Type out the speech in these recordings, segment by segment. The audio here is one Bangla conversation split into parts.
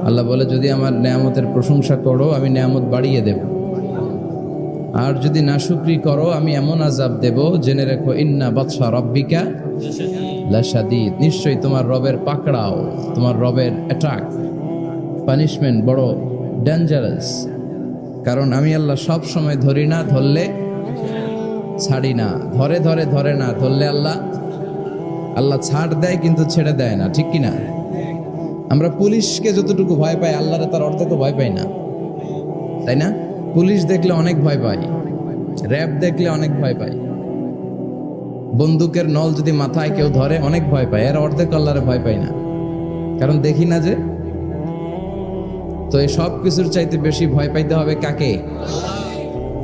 আল্লাহ বলে, যদি আমার নেয়ামতের প্রশংসা করো আমি নেয়ামত বাড়িয়ে দেব, আর যদি নাশুকরি করো আমি এমন আযাব দেব, জেনে রেখো ইন্না বাতশা রাব্বিকা লাশাদীদ, নিশ্চয়ই তোমার রবের পাকড়াও, তোমার রবের অ্যাটাক, পানিশমেন্ট বড় ডেঞ্জারাস। কারণ আমি আল্লাহ সব সময় ধরি না, ধরলে ছাড়ি না, ধরে ধরে ধরে না, ধরলে আল্লাহ ছাড় দেয় কিন্তু ছেড়ে দেয় না, ঠিক কিনা? আমরা পুলিশকে যতটুকু ভয় পাই আল্লাহরে তার অর্ধেকও ভয় পাই না, তাই না? পুলিশ দেখলে অনেক ভয় পাই, র্যাব দেখলে অনেক ভয় পাই, বন্দুকের নল যদি মাথায় কেউ ধরে অনেক ভয় পায়, এর অর্ধেক আল্লাহরে ভয় পাই না, কারণ দেখি না যে। তো এই সব কিছুর চাইতে বেশি ভয় পাইতে হবে কাকে?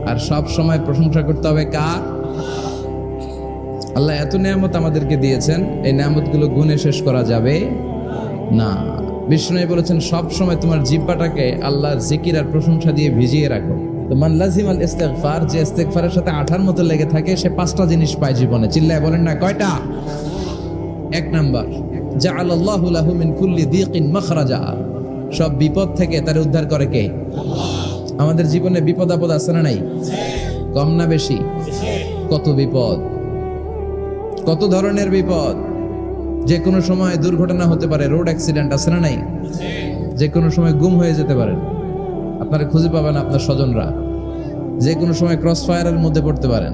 আর সব সময় প্রশংসা করতে হবে কার? আল্লাহ এত নেয়ামত আমাদেরকে দিয়েছেন, এই নেয়ামতগুলো গুণে শেষ করা যাবে না। বিষ্ণু বলেছেন সব সময় তোমার জিহ্বাটাকে আল্লাহর জিকির আর প্রশংসা দিয়ে ভিজিয়ে রাখো। তো মান লাজিমাল ইস্তিগফার, যে ইস্তিগফারের সাথে আঠার মতো লেগে থাকে, সে 5টা জিনিস পায় জীবনে। চিল্লায় বলেন না কয়টা? 1 নাম্বার, জাআলাল্লাহু লাহু মিন কুল্লি দিকিন মাখরাজা, সব বিপদ থেকে তার উদ্ধার করে কে? আমাদের জীবনে বিপদ আপদ আছে না নাই? কম না বেশি? কত বিপদ, কত ধরনের বিপদ। যে কোনো সময় দুর্ঘটনা হতে পারে, রোড অ্যাক্সিডেন্ট আছে না নাই? যে কোনো সময় গুম হয়ে যেতে পারেন, আপনারা খুঁজে পাবেন আপনার স্বজনরা। যে কোনো সময় ক্রস ফায়ারের মধ্যে পড়তে পারেন,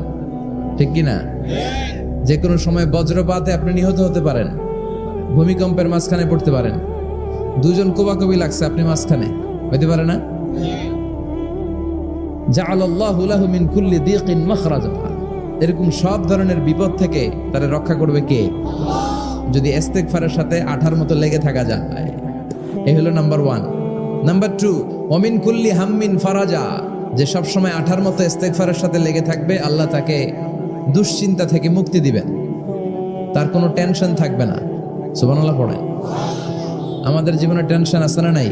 ঠিক কি না? যে কোনো সময় বজ্রপাতে আপনি নিহত হতে পারেন, ভূমিকম্পের মাঝখানে পড়তে পারেন, দুজন কোবাকবি লাগছে, আপনি মাঝখানে, হইতে পারে না? জাআলাল্লাহু লাহু মিন কুল্লি দিকিন মাখরাজা, এরকম সব ধরনের বিপদ থেকে তারা রক্ষা করবে কে? যদি ইস্তিগফারের সাথে আঠার মতো লেগে থাকা যায়। এই হলো নাম্বার 1। নাম্বার 2, ওমিন কুল্লি হাম্মিন ফারাজা, যে সব সময় আঠার মতো ইস্তিগফারের সাথে লেগে থাকবে, আল্লাহ তাকে দুশ্চিন্তা থেকে মুক্তি দিবেন, তার কোনো টেনশন থাকবে না। সুবহানাল্লাহ পড়েন। আমাদের জীবনে টেনশন আছে না নাই?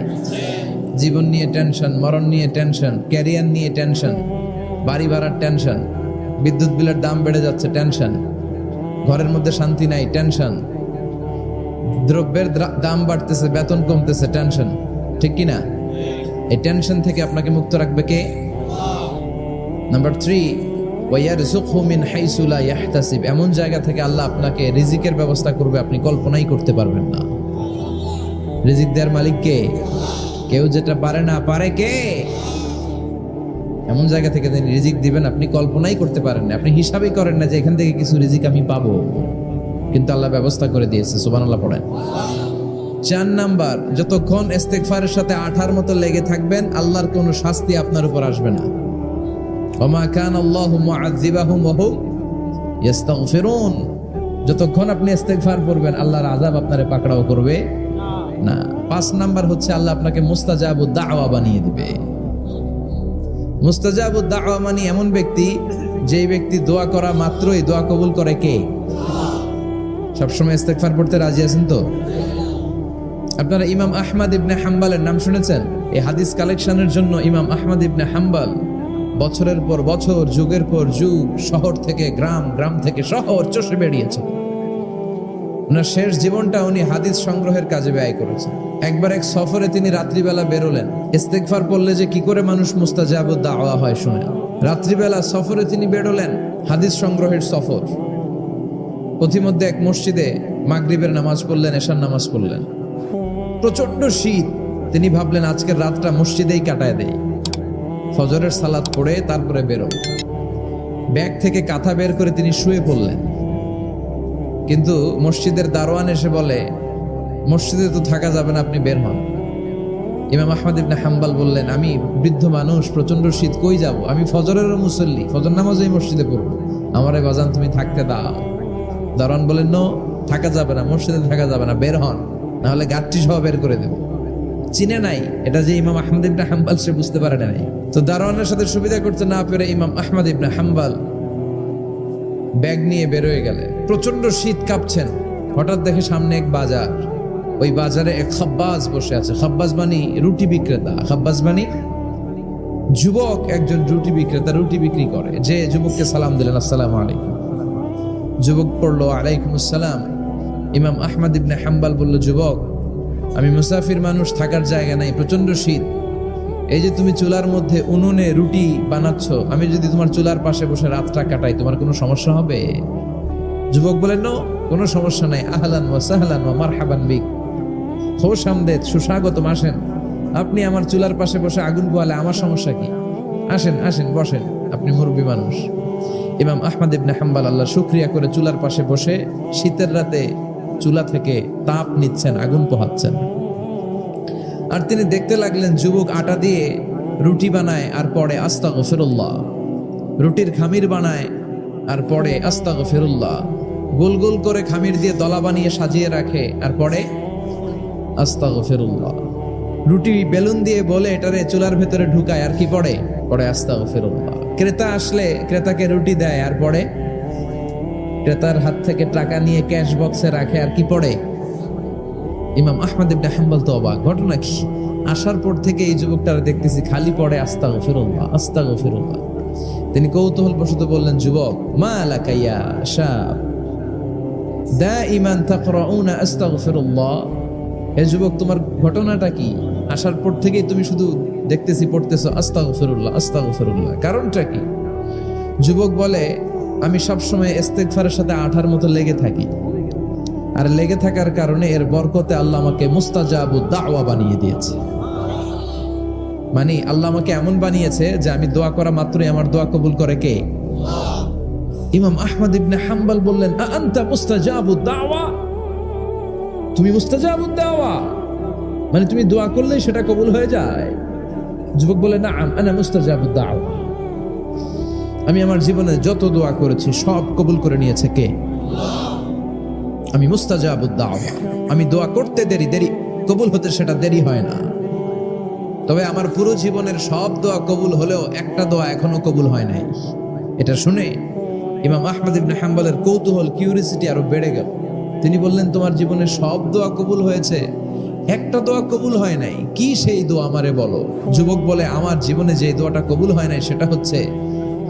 জীবন নিয়ে টেনশন, মরণ নিয়ে টেনশন, ক্যারিয়ার নিয়ে টেনশন, বাড়ি ভাড়ার টেনশন, বিদ্যুৎ বিলের দাম বেড়ে যাচ্ছে টেনশন, ঘরের মধ্যে শান্তি নাই টেনশন, দ্রব্যের দাম বাড়তেছে, বেতন কমতেছে টেনশন, ঠিক কি না? এই টেনশন থেকে আপনাকে মুক্ত রাখবে কে? নাম্বার 3, ওয়ায়ারযুকহু মিন হাইসু লা ইয়াহতাসিব, এমন জায়গা থেকে আল্লাহ আপনাকে রিজিকের ব্যবস্থা করবে আপনি কল্পনাই করতে পারবেন না। রিজিক দেওয়ার মালিক কে? কেউ যেটা পারে না, পারে কে? এমন জায়গা থেকে তিনি রিজিক দিবেন আপনি কল্পনাই করতে পারেন না, আপনি হিসাবই করেন না যে এখান থেকে কিছু রিজিক আমি পাবো, কিন্তু আল্লাহ ব্যবস্থা করে দিয়েছে। সুবহানাল্লাহ পড়েন। 4 নাম্বার, যতক্ষণ ইস্তিগফারের সাথে আঠার মতো লেগে থাকবেন আল্লাহর কোনো শাস্তি আপনার উপর আসবে না। ওমা কানা আল্লাহু মুআযযিবাহুম ওয়া হুম ইস্তাগফিরুন, যতক্ষণ আপনি ইস্তিগফার করবেন আল্লাহর আযাব আপনারে পাকড়াও করবে না। 5 নাম্বার হচ্ছে আল্লাহ আপনাকে মুস্তাজাবুদ দাওয়া বানিয়ে দিবে। মুস্তাজাবুদ দাওয়া মানে এমন ব্যক্তি, যেই ব্যক্তি দোয়া করা মাত্রই দোয়া কবুল করে কে? সবসময় ইস্তিগফার পড়তে রাজি আছেন তো? আপনারা ইমাম আহমদ ইবনে হাম্বলের নাম শুনেছেন? এই হাদিস কালেকশনের জন্য ইমাম আহমদ ইবনে হাম্বল বছরের পর বছর, যুগের পর যুগ, শহর থেকে গ্রাম, গ্রাম থেকে শহর চষে বেরিয়েছেন। ওনার শেষ জীবনটা উনি হাদিস সংগ্রহের কাজে ব্যয় করেছেন। একবার এক সফরে তিনি রাত্রিবেলা বেরোলেন। ইস্তিগফার পড়লে যে কি করে মানুষ মুস্তাজাবুদ দাওয়া হয় শুনেন। রাত্রিবেলা সফরে তিনি বেরোলেন, হাদিস সংগ্রহের সফর। পথিমধ্যে এক মসজিদে মাগরিবের নামাজ পড়লেন, এশার নামাজ পড়লেন। প্রচন্ড শীত, তিনি ভাবলেন আজকের রাতটা মসজিদেই কাটায় দেই, ফজরের সালাত পড়ে তারপরে বেরো। ব্যাগ থেকে কাঁথা বের করে তিনি শুয়ে পড়লেন। কিন্তু মসজিদের দারোয়ান এসে বলে, মসজিদে তো থাকা যাবে না, আপনি বের হন। ইমাম আহমদ ইবনে হাম্বল বললেন, আমি বৃদ্ধ মানুষ, প্রচন্ড শীত, কই যাব? আমি ফজরেরও মুসল্লি, ফজর নামাজও এই মসজিদে পড়বো, আমারে বাজান তুমি থাকতে দাও। দারোয়ান বলেন, নো, থাকা যাবে না, মসজিদে থাকা যাবে না, বের হন, না হলে গাঠটি সহ বের করে দেব। চিনে নাই এটা যে ইমাম আহমদ ইবনে হাম্বল, সে বুঝতে পারে নাই। তো দারোয়ানের সাথে সুবিধা করতে না পেরে ইমাম আহমদ ইবনে হাম্বল ব্যাগ নিয়ে বেরোয় গেলেন। প্রচন্ড শীত, কাঁপছেন। হঠাৎ দেখে সামনে এক বাজার, ওই বাজারে এক খাব্বাজ বসে আছে। খাব্বাজ মানে রুটি বিক্রেতা, খাব্বাজ মানে যুবক, একজন রুটি বিক্রেতা, রুটি বিক্রি করে। যে যুবককে সালাম দিলেন, আসসালামু আলাইকুম। যুবক পড়লো, আলাইকুম আসসালাম। ইমাম আহমদ ইবনে হাম্বল বলল, যুবক আমি মুসাফির মানুষ, থাকার জায়গা নাই, প্রচন্ড শীত। এই যে তুমি চুলার মধ্যে উনুনে রুটি বানাচ্ছ, আমি যদি তোমার চুলার পাশে বসে রাতটা কাটাই, তোমার কোনো সমস্যা হবে? যুবক বলেন, নো, কোনো সমস্যা নাই। আহলান ওয়া সাহলান ওয়া মারহাবান বিক, খোশ আমদেদ, সুস্বাগতম, আসেন। আপনি আমার চুলার পাশে বসে আগুন পোয়ালে আমার সমস্যা কি? আসেন আসেন, বসেন, আপনি মুরব্বী মানুষ। ইমাম আহমদ ইবনে হাম্বল আল্লাহ শুকরিয়া করে চুলার পাশে বসে শীতের রাতে চুলা থেকে তাপ নিচ্ছেন, আগুন পোহাচ্ছেন। আর তিনি দেখতে লাগলেন যুবক আটা দিয়ে রুটি বানায় আর পড়ে আস্তাগফিরুল্লাহ, রুটির খামির বানায় আর পড়ে আস্তাগফিরুল্লাহ, গোল গোল করে খামির দিয়ে দলা বানিয়ে সাজিয়ে রাখে আর পড়ে আস্তাগফিরুল্লাহ, রুটি বেলুন দিয়ে বলে এটারে চুলার ভেতরে ঢুকায় আর কি পড়ে আস্তাগফিরুল্লাহ। ক্রেতা আসলে ক্রেতাকে রুটি দেয় আর পড়ে, ক্রেতার হাত থেকে টাকা নিয়ে ক্যাশ বক্সে রাখে আর কি পড়ে। ইমাম আহমদ ইবনে হাম্বল তো অবাক, ঘটনা কি? আসার পর থেকে এই যুবকটার দেখতেছি খালি পড়ে আস্তাগফিরুল্লাহ আস্তাগফিরুল্লাহ। তিনি কৌতূহল বশত বললেন, যুবক, মা লাকা ইয়া শাব দাইমান তাকরাউনা আস্তাগফিরুল্লাহ, হে যুবক, তোমার ঘটনাটা কি? আসার পর থেকেই তুমি শুধু দেখতেছি পড়তেছো আস্তাগফিরুল্লাহ আস্তাগফিরুল্লাহ, কারণটা কি? যুবক বলে, আমি সবসময় ইস্তেগফারের সাথে আঠার মতো লেগে থাকি, আর লেগে থাকার কারণে এর বরকতে আল্লাহ আমাকে মুস্তাজাবুদ দাওয়া বানিয়ে দিয়েছে। মানে আল্লাহ আমাকে এমন বানিয়েছে যে আমি দোয়া করা মাত্রই আমার দোয়া কবুল করে কে? ইমাম আহমদ ইবনে হাম্বল বললেন, আনতা মুস্তাজাবুদ দাওয়া, তুমি মুস্তাজাবুদ দাওয়া, মানে তুমি দোয়া করলেই সেটা কবুল হয়ে যায়? যুবক বলে, না, আনা মুস্তাজাবুদ দাওয়া, আমি আমার জীবনে যত দোয়া করেছি সব কবুল করে নিয়েছে কে? আমি মুস্তাজাবুদ দাওয়া, আমি দোয়া করতে দেরি কবুল হতে সেটা দেরি হয় না। তবে আমার পুরো জীবনের সব দোয়া কবুল হলেও একটা দোয়া এখনো কবুল হয় নাই। এটা শুনে ইমাম আহমদ ইবনে হাম্বলের কৌতূহল, কিউরিসিটি আরো বেড়ে গেল। তিনি বললেন, তোমার জীবনের সব দোয়া কবুল হয়েছে, একটা দোয়া কবুল হয় নাই, কি সেই দোয়া আমারে বলো? যুবক বলে, আমার জীবনে যে দোয়াটা কবুল হয় নাই সেটা হচ্ছে,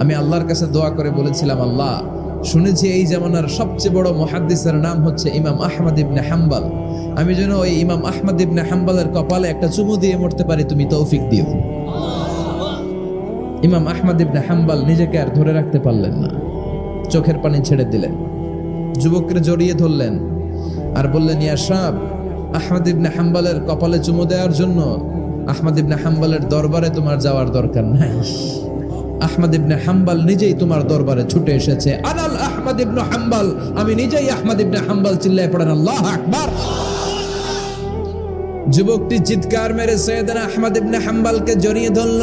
আমি আল্লাহর কাছে দোয়া করে বলেছিলাম, আল্লাহ, শুনেছি এই জামানার সবচেয়ে বড় মুহাদ্দিসের নাম হচ্ছে ইমাম আহমদ ইবনে হাম্বল, আমি যেন ওই ইমাম আহমদ ইবনে হাম্বলের কপালে একটা চুমু দিয়ে মরতে পারি, তুমি তৌফিক দিও। ইমাম আহমদ ইবনে হাম্বল নিজেকে আর ধরে রাখতে পারলেন না, চোখের পানি ছেড়ে দিলেন, যুবককে জড়িয়ে ধরলেন আর বললেন, ইয়া শাব, আহমদ ইবনে হাম্বলের কপালে চুমু দেওয়ার জন্য আহমদ ইবনে হাম্বলের দরবারে তোমার যাওয়ার দরকার নাই, আহমদ ইবনে হাম্বল নিজেই তোমার দরবারে ছুটে এসেছে। আনাল আহমদ ইবনে হাম্বল, আমি নিজেই আহমদ ইবনে হাম্বল। চিল্লায় পড়েন আল্লাহু আকবার। যুবকটি চিৎকার মেরে সাইয়েদনা আহমদ ইবনে হাম্বলকে জড়িয়ে ধরল।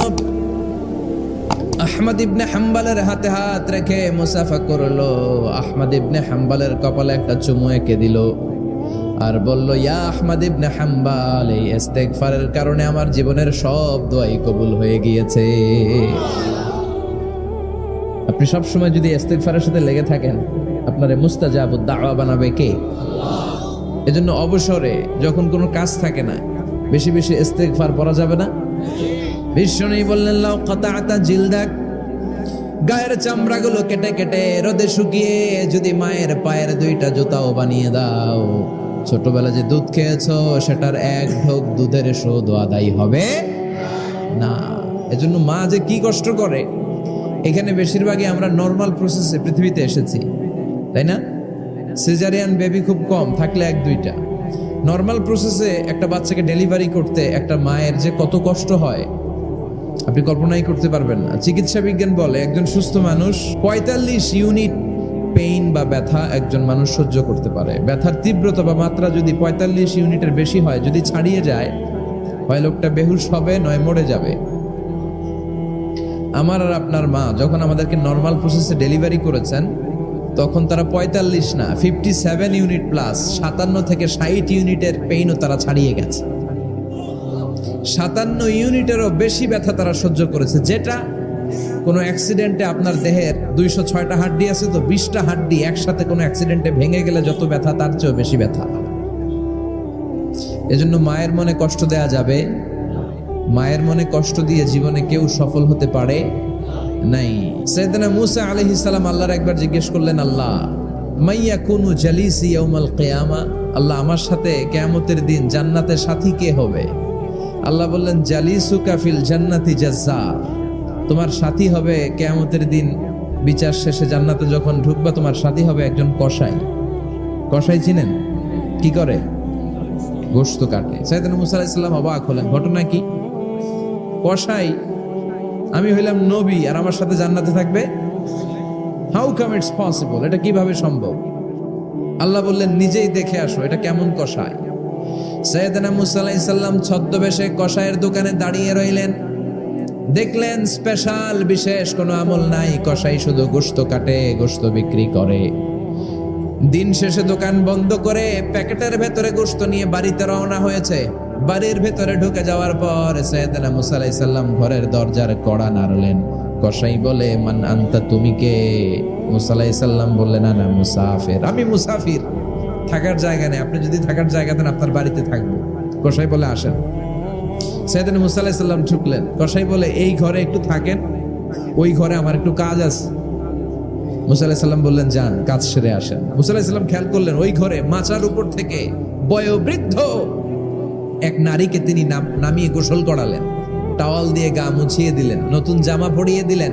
আহমদ ইবনে হাম্বলের হাতে হাত রেখে মুসাফা করলো, আহমদ ইবনে হাম্বলের কপালে একটা চুমু এঁকে দিল আর বলল, ইয়া আহমদ ইবনে হাম্বল, এই ইস্তেগফারের কারণে আমার জীবনের সব দোয়াই কবুল হয়ে গিয়েছে। আপনি সব সময় যদি ইস্তেগফারের সাথে লেগে থাকেন, আপনারে মুস্তাজাবুদ দাওয়া বানাবে কে? এজন্য অবসরে যখন কোনো কাজ থাকে না, বেশি বেশি ইস্তেগফার পড়া যাবে না? বিশ্বনবী বললেন, লাউ কাতাআতা জিলদাক, গায়ের চামড়াগুলো কেটে কেটে রোদে শুকিয়ে যদি মায়ের পায়ের দুইটা জুতাও বানিয়ে দাও, ছোটবেলা যে দুধ খেয়েছো সেটার এক ঢোক দুধের শোধ আদায় হবে না। এজন্য মা যে কি কষ্ট করে, এখানে বেশিরভাগই আমরা নর্মাল প্রসেসে পৃথিবীতে এসেছি, তাই না? সিজারিয়ান বেবি খুব কম, থাকলে এক দুইটা। নর্মাল প্রসেসে একটা বাচ্চাকে ডেলিভারি করতে একটা মায়ের যে কত কষ্ট হয় আপনি কল্পনাই করতে পারবেন না। চিকিৎসা বিজ্ঞান বলে একজন সুস্থ মানুষ 45 ইউনিট পেইন বা ব্যথা একজন মানুষ সহ্য করতে পারে। ব্যথার তীব্রতা বা মাত্রা যদি 45 ইউনিটের বেশি হয়, যদি ছাড়িয়ে যায়, হয় লোকটা বেহুশ হবে, নয় মরে যাবে। আমার আর আপনার মা যখন আমাদেরকে নর্মাল প্রসেসে ডেলিভারি করেছেন, তখন তারা 45 না 57 ইউনিট প্লাস 57 থেকে 60 ইউনিটের পেইনও তারা ছাড়িয়ে গেছে। 57 ইউনিটেরও বেশি ব্যথা তারা সহ্য করেছে, যেটা কোনো অ্যাক্সিডেন্টে আপনার দেহের 206টা হাড্ডি আছে, তো 20টা হাড্ডি একসাথে কোনো অ্যাক্সিডেন্টে ভেঙে গেলে যত ব্যথা, তার চেয়েও বেশি ব্যথা। এজন্য মায়ের মনে কষ্ট দেয়া যাবে, মায়ের মনে কষ্ট দিয়ে জীবনে কেউ সফল হতে পারে নাই। সাইয়েদনা মূসা আলাইহিস সালাম আল্লাহর একবার জিজ্ঞেস করলেন, আল্লাহ, মাইয়া কুনু জালিসি ইয়াউমাল কিয়ামা, আল্লাহ আমার সাথে কিয়ামতের দিন জান্নাতের সাথী কে হবে? আল্লাহ বললেন জালিসুকা ফিল জান্নাতি জাজ্জার, তোমার সাথী হবে কিয়ামতের দিন বিচার শেষে জান্নাতে যখন ঢুকবা তোমার সাথী হবে একজন কসাই। কসাই চিনেন? কি করে? গোশত কাটে। সাইয়েদনা মুসা আলাইহিস সালাম অবাক হলেন, ঘটনা কি? কসাই, আমি হইলাম নবী আর আমার সাথে জান্নাতে থাকবে? হাউ কাম ইটস পসিবল, এটা কিভাবে সম্ভব? আল্লাহ বললেন নিজেই দেখে আসো এটা কেমন কসাই। সাইয়েদনা মুসা আলাইহিস সালাম ছদ্মবেশে কসাইয়ের দোকানে দাঁড়িয়ে রইলেন। দেখলেন স্পেশাল বিশেষ কোনো আমল নাই, কসাই শুধু গোশত কাটে, গোশত বিক্রি করে। দিন শেষে দোকান বন্ধ করে প্যাকেটের ভেতরে গোশত নিয়ে বাড়িতে রওনা হয়েছে। বাড়ির ভেতরে ঢুকে যাওয়ার পর সাইয়েদনা মুসা আলাইহিস সালাম ঘরের দরজার কড়া নাড়লেন। কসাই বলে মান আনতা, তুমি কে? মুসা আলাইহিস সালাম বললেন আনা মুসাফির, আমি মুসাফির, থাকার জায়গা নেই, আপনি যদি থাকার জায়গা দেন আপনার বাড়িতে থাকবো। কসাই বলে আসেন। সাইয়েদনা মুসা আলাইহিস সালাম ঢুকলেন। কসাই বলে এই ঘরে একটু থাকেন, ওই ঘরে আমার একটু কাজ আছে। মুসা আলাইহিস সালাম বললেন যান, কাজ সেরে আসেন। মুসা আলাইহিস সালাম খেয়াল করলেন ওই ঘরে মাচার উপর থেকে বয়োবৃদ্ধ এক নারীকে তিনি নামিয়ে গোসল করালেন, টাওয়াল দিয়ে গা মুছিয়ে দিলেন, নতুন জামা পরিয়ে দিলেন।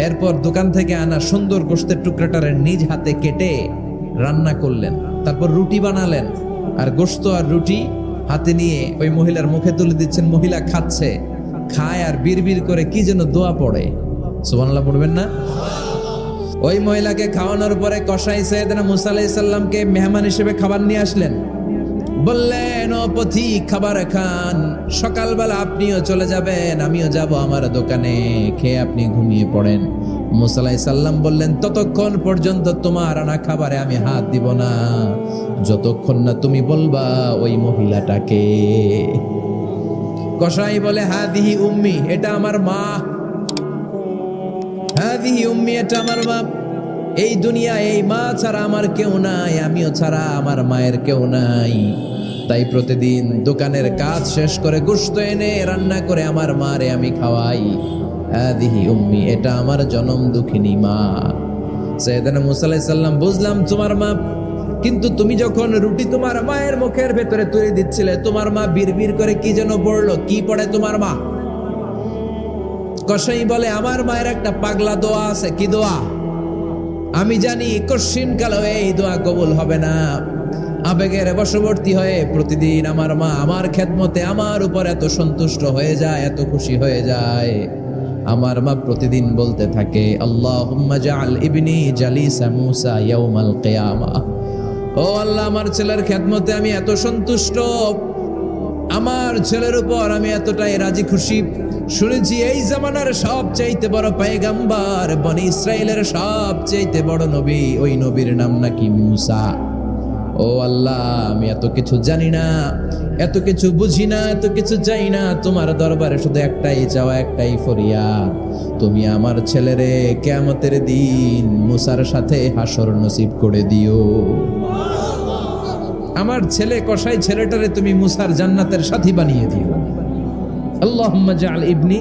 এরপর দোকান থেকে আনা সুন্দর গোশতের টুকরাটারে নিজ হাতে কেটে রান্না করলেন। তারপর রুটি বানালেন আর গোশত আর রুটি হাতে নিয়ে ওই মহিলার মুখে তুলে দিচ্ছেন। মহিলা খাচ্ছে, খায় আর বিড়বিড় করে কি যেন দোয়া পড়ে। সুবহানাল্লাহ পড়বেন না? ওই মহিলাকে খাওয়ানোর পরে কসাই সাইয়েদনা মুসা আলাইহিস সালামকে মেহমান হিসেবে খাবার নিয়ে আসলেন। বললেন ও পথিক, খাবার খান, সকালবেলা আপনিও চলে যাবেন, আমিও যাব আমার দোকানে, খেয়ে আপনি ঘুমিয়ে পড়েন। মুসা আলাইহিস সালাম বললেন ততক্ষণ পর্যন্ত তোমার আনা খাবারে আমি হাত দিব না যতক্ষণ না তুমি বলবা ওই মহিলাটাকে। কসাই বলে হাদিহি উম্মি, এটা আমার মা। হাদিহি উম্মি, এটা আমার মা। এই দুনিয়া এই মা ছাড়া আমার কেউ নাই, আমিও ছাড়া আমার মায়ের কেউ নাই। তাই প্রতিদিন দোকানের কাজ শেষ করে গোশত এনে রান্না করে আমার মারে আমি খাওয়াই। হাদিহি উম্মি, এটা আমার জনম দুঃখিনী মা। সাইয়েদনা মুসা আলাইহিস সালাম বুঝলাম তোমার মা, কিন্তু তুমি যখন রুটি তোমার মায়ের মুখের ভেতরে তুলে দিচ্ছিলে তোমার মা বিড়বিড় করে কি যেন পড়লো, কি পড়ে তোমার মা? কসাই বলে আমার মায়ের একটা পাগলা দোয়া আছে। কি দোয়া? আমি জানি কশিন কালো এই দোয়া কবুল হবে না। আবেগের বশবর্তী হয়ে প্রতিদিন আমার মা আমার খেদমতে আমার উপর এত সন্তুষ্ট হয়ে যায়, এত খুশি হয়ে যায়। আমার মা প্রতিদিন বলতে থাকে আল্লাহুম্মা জাআল ইবনি জালিসা মুসা ইয়াউমাল কিয়ামা। ও আল্লাহ, আমার ছেলের খেদমতে আমি এত সন্তুষ্ট, আমার ছেলের উপর আমি এতটাই রাজি খুশি। শুনেছি এই জামানার সবচাইতে বড় পয়গম্বর, বনি ইসরাইলের সবচাইতে বড় নবী, ওই নবীর নাম নাকি মুসা। ও আল্লাহ, আমি এত কিছু জানি না, এত কিছু বুঝি না, এত কিছু চাই না, তোমার দরবারে শুধু একটাই চাওয়া, একটাই ফরিয়াদ, তুমি আমার ছেলেরে কিয়ামতের দিন মুসার সাথে হাসর নসিব করে দিও। আমার ছেলে কসাই ছেলেটারে তুমি মুসার জান্নাতের সাথী বানিয়ে দিও। আল্লাহুম্মা জাআল ইবনি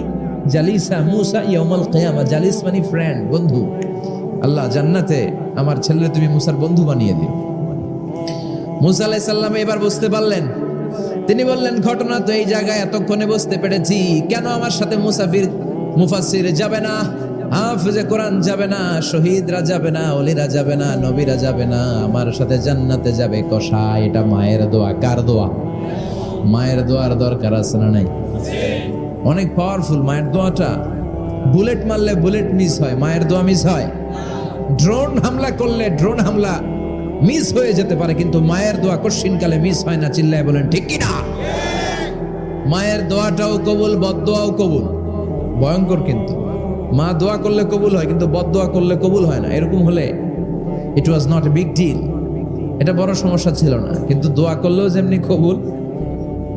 জালিসা মুসা ইয়াউমাল কিয়ামা। জালিস মানে ফ্রেন্ড, বন্ধু। আল্লাহ, জান্নাতে আমার ছেলেরে তুমি মুসার বন্ধু বানিয়ে দিও। মুসা আলাইহিস সালাম এবার বুঝতে পারলেন। তিনি বললেন ঘটনা তো এই জায়গায় এতক্ষণে বুঝতে পেরেছি, কেন আমার সাথে মুফাসসির যাবে না, হাফেজে কোরআন যাবে না, শহীদরা যাবে না, ওলিরা যাবে না, নবীরা যাবে না, আমার সাথে জান্নাতে যাবে কসাই। এটা মায়ের দোয়া। কার দোয়া? মায়ের দোয়ার দরকার আছে না নাই? অনেক পাওয়ারফুল মায়ের দোয়াটা। বুলেট মারলে বুলেট মিস হয়, মায়ের দোয়া মিস হয়? ড্রোন হামলা করলে ড্রোন হামলা মিস হয়ে যেতে পারে, কিন্তু মায়ের দোয়া কশিনকালে মিস হয় না। চিল্লায় বলেন ঠিক কি না? মায়ের দোয়াটাও কবুল, বদদোয়াও কবুল। ভয়ঙ্কর কিন্তু। মা দোয়া করলে কবুল হয়, কিন্তু বদদোয়া করলে কবুল হয় না। এরকম হলে it was not a big deal, এটা বড় সমস্যা ছিল না। কিন্তু দোয়া করলেও যেমনি কবুল,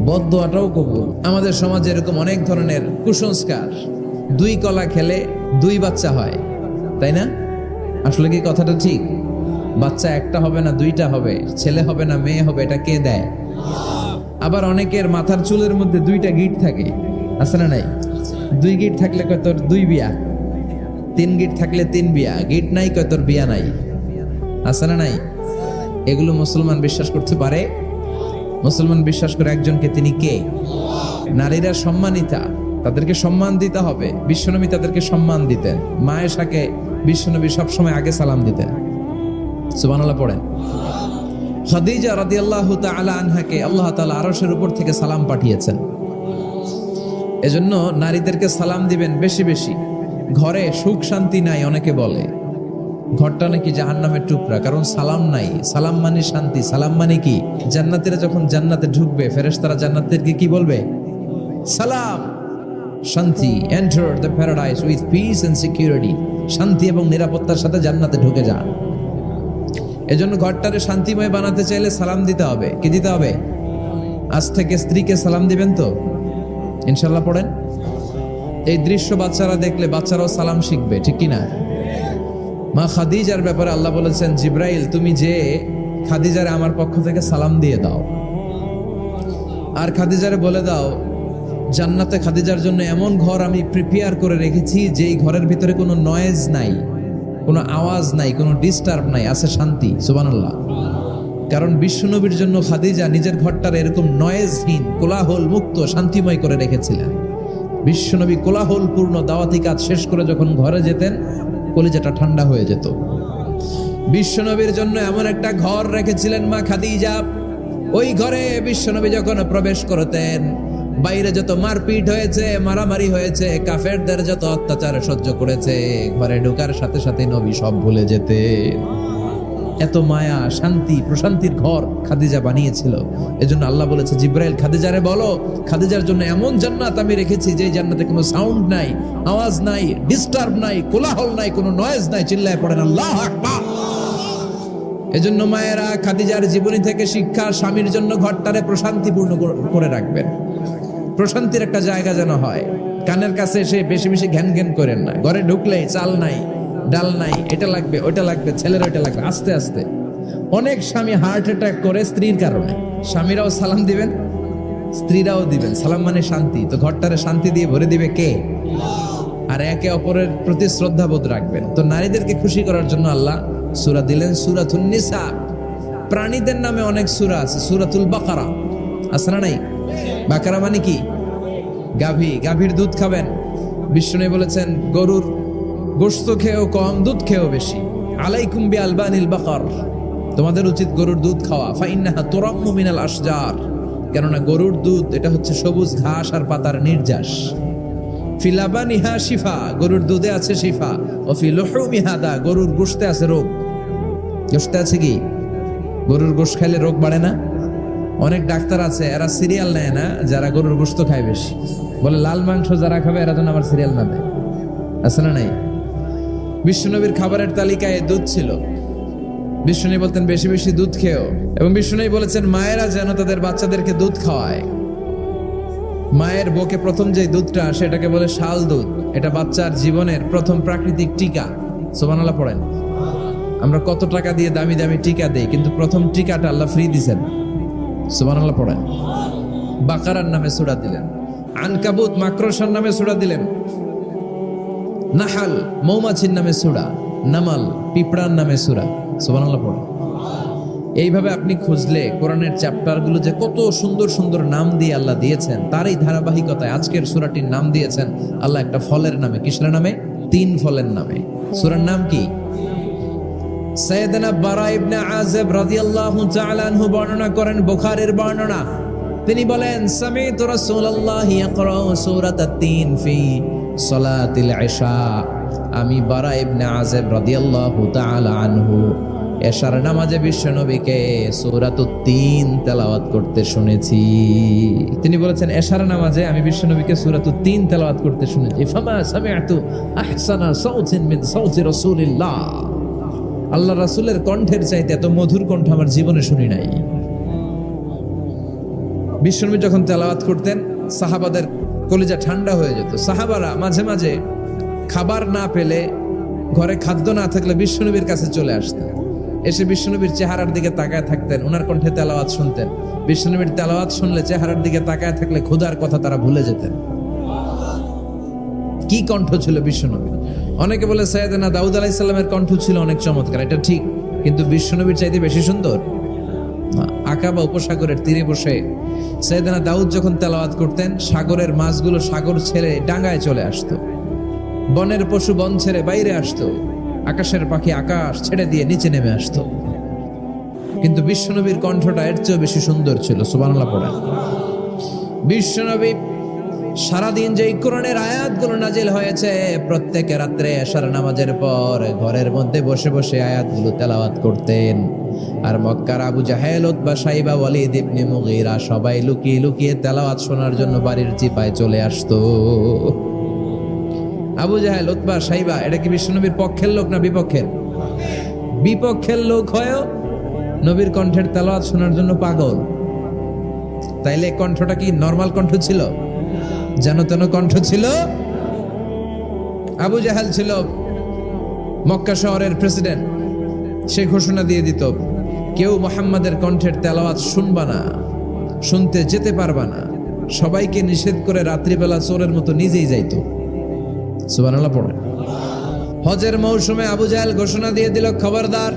বদদোয়াটাও কবুল। আমাদের সমাজে এরকম অনেক ধরনের কুসংস্কার। 2 কলা খেলে 2 বাচ্চা হয়, তাই না? আসলে কি কথাটা ঠিক? বাচ্চা একটা হবে না, 2টা হবে, ছেলে হবে না মেয়ে হবে, এটা কে দেয়? আবার অনেকের মাথার চুলের মধ্যে 2টা গিট থাকে, আছে না নাই? 2 গিট থাকলে কয় তোর 2 বিয়া, 3 গিট থাকলে 3 বিয়া, গিট নাই কয় তোর বিয়া নাই। আছে না নাই? এগুলো মুসলমান বিশ্বাস করতে পারে? মুসলমান বিশ্বাস করে একজনকে, তিনি কে? নারীরা সম্মানিতা, তাদেরকে সম্মান দিতে হবে। বিশ্বনবী তাদেরকে সম্মান দিতেন। মা আয়েশাকে বিশ্বনবী সবসময় আগে সালাম দিতেন। সুবহানাল্লাহ পড়েন। খাদিজা রাদিয়াল্লাহু তাআলা আনহাকে আল্লাহ তাআলা আরশের উপর থেকে সালাম পাঠিয়েছেন। এজন্য নারীদেরকে সালাম দিবেন বেশি বেশি। ঘরে সুখ শান্তি নাই, অনেকে বলে ঘরটা নাকি জাহান্নামের টুকরা, কারণ সালাম নাই। সালাম মানে শান্তি, সালাম মানে কি? জান্নাতীরা যখন জান্নাতে ঢুকবে, ফেরেশতারা জান্নাতীদেরকে কি বলবে? সালাম, শান্তি। Enter the paradise with peace and security. শান্তি এবং নিরাপত্তার সাথে জান্নাতে ঢুকে যান। এজন্য ঘরটারে শান্তিময় বানাতে চাইলে সালাম দিতে হবে। কি দিতে হবে? আজ থেকে স্ত্রীকে সালাম দিবেন তো ইনশাল্লাহ পড়েন। এই দৃশ্য বাচ্চারা দেখলে বাচ্চারাও সালাম শিখবে, ঠিক কি না? মা খাদিজার ব্যাপারে আল্লাহ বলেছেন, জিব্রাইল তুমি যে খাদিজারে আমার পক্ষ থেকে সালাম দিয়ে দাও, আর খাদিজারে বলে দাও জান্নাতে খাদিজার জন্য এমন ঘর আমি প্রিপেয়ার করে রেখেছি যেই ঘরের ভিতরে কোনো নয়েজ নাই, কোনো আওয়াজ নাই, কোনো ডিস্টার্ব নাই, আছে শান্তি। সুবহানাল্লাহ। কারণ বিশ্বনবীর জন্য খাদিজা নিজের ঘরটার এরকম নয়েজহীন, কোলাহল মুক্ত, শান্তিময় করে রেখেছিলেন। বিশ্বনবী কোলাহল পূর্ণ দাওয়াতি কাজ শেষ করে যখন ঘরে যেতেন, কলিজাটা ঠান্ডা হয়ে যেত। বিশ্বনবীর জন্য এমন একটা ঘর রেখেছিলেন মা খাদিজা, ওই ঘরে বিশ্বনবী যখন প্রবেশ করতেন, বাইরে যত মারপিট হয়েছে, মারামারি হয়েছে, কাফেরদের যত অত্যাচার সহ্য করেছে, ঘরে ঢোকার সাথে সাথে নবী সব ভুলে যেতেন। এত মায়া, শান্তি, প্রশান্তির ঘর খাদিজা বানিয়েছিল। এজন্য আল্লাহ বলেছে, জিব্রাইল খাদিজারে বলো, খাদিজার জন্য এমন জান্নাত আমি রেখেছি যে জান্নাতে কোনো সাউন্ড নাই, আওয়াজ নাই, ডিস্টার্ব নাই, কোলাহল নাই, কোনো নয়েজ নাই। চিল্লায় পড়েন আল্লাহু আকবার। এজন্য মায়েরা খাদিজার জীবনী থেকে শিক্ষা, স্বামীর জন্য ঘরটারে প্রশান্তিপূর্ণ করে রাখবেন। প্রশান্তির একটা জায়গা যেন হয়। কানের কাছে এসে বেশি বেশি ঘ্যান ঘ্যান করেন না। ঘরে ঢুকলেই চাল নাই, ডাল নাই, এটা লাগবে, ওইটা লাগবে, ছেলের ওইটা লাগবে, আস্তে আস্তে। অনেক স্বামী হার্ট অ্যাটাক করে স্ত্রীর কারণে। স্বামীরাও সালাম দিবেন, স্ত্রীরাও দিবেন। সালাম মানে শান্তি। তো ঘরটারে শান্তি দিয়ে ভরে দিবে কে? আর একে অপরের প্রতি শ্রদ্ধাবোধ রাখবেন। তো নারীদেরকে খুশি করার জন্য আল্লাহ সূরা দিলেন, সূরাতুন নিসা। প্রাণীদের নামে অনেক সূরা আছে। সূরাতুল বাকারা আছে না নাই? বাকারা মানে কি? গাভী। গাভীর দুধ খাবেন। বিষ্ণু বলেছেন, গরুর গোশত খেয়েও কম, দুধ খেয়েও বেশি। আলাইকুম বি আলবানিল বাকার, তোমাদের উচিত গরুর দুধ খাওয়া। ফাইন্নাহা তুরাম্মু মিনাল আশজার, কেননা গরুর দুধ এটা হচ্ছে সবুজ ঘাস আর পাতার নির্যাস। ফি লাবানিহা শিফা, গরুর দুধে আছে শিফা। ও ফি লুহুমিহা দা, গরুর গোশতে আছে রোগ। গোশতে আছে কি? গরুর গোশত খাইলে রোগ বাড়ে না? অনেক ডাক্তার আছে, এরা সিরিয়াল নেয় না, যারা গরুর গোশত খায় বেশি। বলে লাল মাংস যারা খাবে এরা যেন আমার সিরিয়াল না দেয়। আছে না নাই? বিশ্বনবীর খাবারের তালিকায় দুধ ছিল। বিষ্ণু বলতেন বেশি বেশি দুধ খেও। এবং বিষ্ণু বলেছেন মায়েরা যেন তাদের বাচ্চাদেরকে দুধ খাওয়ায়। মায়ের বুকে প্রথম যে দুধটা আসে এটাকে বলে শাল দুধ। এটা বাচ্চার জীবনের প্রথম প্রাকৃতিক টিকা। সুবহানাল্লাহ পড়েন। আমরা কত টাকা দিয়ে দামি দামি টিকা দেই, কিন্তু প্রথম টিকাটা আল্লাহ ফ্রি দিয়েছেন। সুবহানাল্লাহ পড়েন। বাকারার নামে সূরা দিলেন, আনকাবুত মাকড়সার নামে সূরা দিলেন, নাহাল মৌমাছির নামে সূরা, নামাল পিঁপড়ার নামে সূরা। সুবহানাল্লাহ পড়েন। এইভাবে আপনি খুঁজলে কোরআনের চ্যাপ্টারগুলো যে কত সুন্দর সুন্দর নাম দিয়ে আল্লাহ দিয়েছেন, তার এই ধারাবাহিকতায় আজকের সূরাটির নাম দিয়েছেন আল্লাহ একটা ফলের নামে। কিসের নামে? 3 ফলের নামে। সূরার নাম কি? সাইয়েদনা বারা ইবনে আযিব রাদিয়াল্লাহু তাআলা আনহু বর্ণনা করেন, বুখারীর বর্ণনা। তিনি বলেন, সামি'তু রাসূলুল্লাহি ইয়াকরাউ সূরাতাত তিন ফি সালাতিল ইশা। আমি বারা ইবনে আযিব রাদিয়াল্লাহু তাআলা আনহু এশার নামাজে বিশ্বনবীকে সূরাতুত তিন তেলাওয়াত করতে শুনেছি। তিনি বলেছেন, এশার নামাজে আমি বিশ্বনবীকে সূরাতুত তিন তেলাওয়াত করতে শুনেছি। ফামা সামি'তু আহসানা সাউতিন মিন সাউতি রাসূলিল্লাহ। আল্লাহ রাসূলের কণ্ঠের চাইতে এত মধুর কণ্ঠ আমার জীবনে শুনি নাই। বিশ্বনবী যখন তেলাওয়াত করতেন সাহাবাদের কলিজা ঠান্ডা হয়ে যেত। সাহাবারা মাঝে মাঝে খাবার না পেলে, ঘরে খাদ্য না থাকলে বিশ্বনবীর কাছে চলে আসতেন। এসে বিশ্বনবীর চেহারার দিকে তাকায় থাকতেন, ওনার কণ্ঠে তেলাওয়াত শুনতেন। বিশ্বনবীর তেলাওয়াত শুনলে চেহারার দিকে তাকায় থাকলে ক্ষুধার কথা তারা ভুলে যেতেন। কি কণ্ঠ ছিল বিশ্বনবীর! অনেকে বলে সাইয়েদনা দাউদ আলাইহিস সালামের কণ্ঠ ছিল অনেক চমৎকার, এটা ঠিক। কিন্তু বিশ্বনবীর চাইতে বেশি সুন্দর না। আকাবা উপসাগরের তীরে বসে সাইয়েদনা দাউদ যখন তেলাওয়াত করতেন, সাগরের মাছগুলো সাগর ছেড়ে ডাঙায় চলে আসতো, বনের পশু বন ছেড়ে বাইরে আসতো, আকাশের পাখি আকাশ ছেড়ে দিয়ে নিচে নেমে আসতো। কিন্তু বিশ্বনবীর কণ্ঠটা এর চেয়েও বেশি সুন্দর ছিল। সুবহানাল্লাহ পড়েন। বিশ্বনবী সারাদিন যে কোরআনের আয়াতগুলো নাজিল হয়েছে, প্রত্যেক রাত্রে এশার নামাজের পর ঘরের মধ্যে বসে বসে আয়াতগুলো তেলাওয়াত করতেন। আর মক্কার আবু জাহেল, উতবা, সাইবা, ওয়ালিদ ইবনে মুগীরা সবাই লুকিয়ে লুকিয়ে তেলাওয়াত শোনার জন্য বাড়ির চিপায় চলে আসতো। আবু জাহেল, উতবা, সাইবা এটা কি বিশ্বনবীর পক্ষের লোক না বিপক্ষের? বিপক্ষের লোক হয়েও নবীর কণ্ঠের তেলাওয়াত শোনার জন্য পাগল। তাইলে কণ্ঠটা কি নরমাল কণ্ঠ ছিল? যেন তেন কণ্ঠ ছিল। আবু জাহেল ছিল মক্কা শহরের প্রেসিডেন্ট। সে ঘোষণা দিয়ে দিত, কেউ মুহাম্মাদের কণ্ঠের তেলাওয়াত শুনবা না, শুনতে যেতে পারবা না। সবাইকে নিষেধ করে রাত্রিবেলা চোরের মতো নিজেই যাইতো। সুবহানাল্লাহ পড়ে। হজের মৌসুমে আবু জাহেল ঘোষণা দিয়ে দিল, খবরদার,